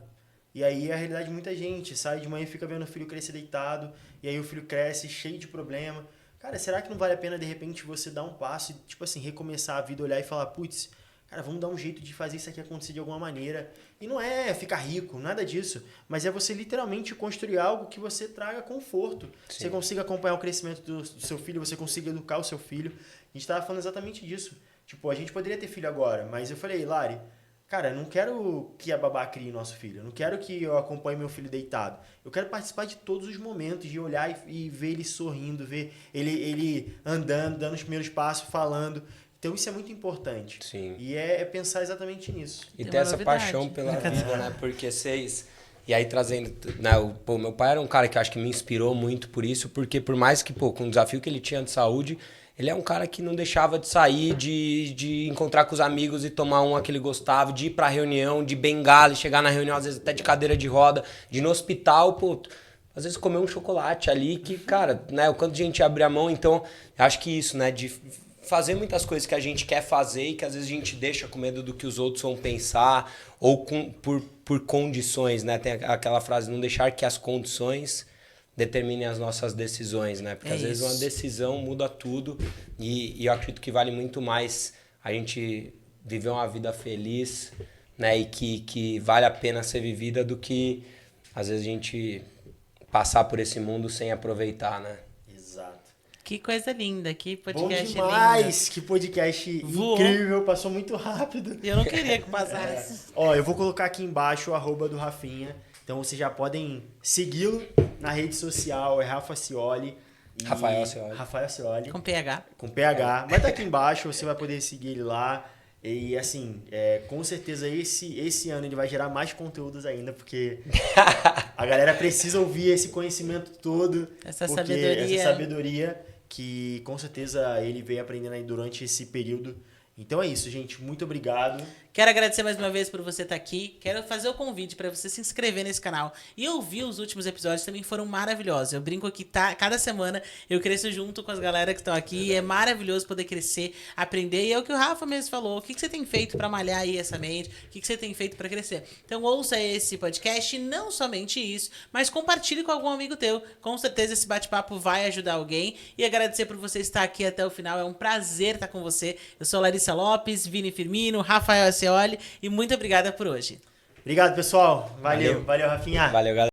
E aí a realidade de muita gente sai de manhã e fica vendo o filho crescer deitado, e aí o filho cresce cheio de problema. Cara, será que não vale a pena de repente você dar um passo e, tipo assim, recomeçar a vida, olhar e falar, putz, cara, vamos dar um jeito de fazer isso aqui acontecer de alguma maneira. E não é ficar rico, nada disso. Mas é você literalmente construir algo que você traga conforto. Sim. Você consiga acompanhar o crescimento do seu filho, você consiga educar o seu filho. A gente estava falando exatamente disso. Tipo, a gente poderia ter filho agora, mas eu falei, Lari, cara, eu não quero que a babá crie nosso filho. Eu não quero que eu acompanhe meu filho deitado. Eu quero participar de todos os momentos, de olhar e ver ele sorrindo, ver ele andando, dando os primeiros passos, falando. Então isso é muito importante. Sim. E é pensar exatamente nisso. E Tem ter uma essa novidade. paixão pela vida, né? Porque vocês... E aí trazendo... Né, meu pai era um cara que acho que me inspirou muito por isso, porque por mais que, com o desafio que ele tinha de saúde, ele é um cara que não deixava de sair, de encontrar com os amigos e tomar uma que ele gostava, de ir pra reunião, de bengala, e chegar na reunião, às vezes até de cadeira de roda, de ir no hospital, às vezes comer um chocolate ali, que, cara, né, o quanto de gente abre a mão. Então, acho que isso, né, de fazer muitas coisas que a gente quer fazer e que às vezes a gente deixa com medo do que os outros vão pensar, ou por condições, né? Tem aquela frase, não deixar que as condições determinem as nossas decisões, né? Porque às vezes uma decisão muda tudo e eu acredito que vale muito mais a gente viver uma vida feliz, né? E que vale a pena ser vivida do que às vezes a gente passar por esse mundo sem aproveitar, né? Exato. Que coisa linda, que Bom podcast demais! lindo. Que podcast Voou. incrível, passou muito rápido. Eu não queria que passasse. Ó, eu vou colocar aqui embaixo o @, do Rafinha. Então vocês já podem segui-lo na rede social, é Rafa Cioli. Rafael Cioli. Rafael Cioli. Com PH. Com PH. Vai estar aqui embaixo, você vai poder seguir ele lá. E assim, com certeza esse ano ele vai gerar mais conteúdos ainda, porque a galera precisa ouvir esse conhecimento todo. Essa porque sabedoria. Essa sabedoria que com certeza ele veio aprendendo aí durante esse período. Então é isso, gente. Muito obrigado. Quero agradecer mais uma vez por você estar aqui. Quero fazer o convite para você se inscrever nesse canal e ouvir os últimos episódios, também foram maravilhosos. Eu brinco que cada semana eu cresço junto com as galera que estão aqui. É maravilhoso poder crescer, aprender. E é o que o Rafa mesmo falou. O que você tem feito para malhar aí essa mente? O que você tem feito para crescer? Então ouça esse podcast e não somente isso, mas compartilhe com algum amigo teu. Com certeza esse bate-papo vai ajudar alguém. E agradecer por você estar aqui até o final. É um prazer estar com você. Eu sou Larissa Lopes, Vini Firmino, Rafael Cioli e muito obrigada por hoje. Obrigado, pessoal. Valeu, Rafinha. Valeu, galera.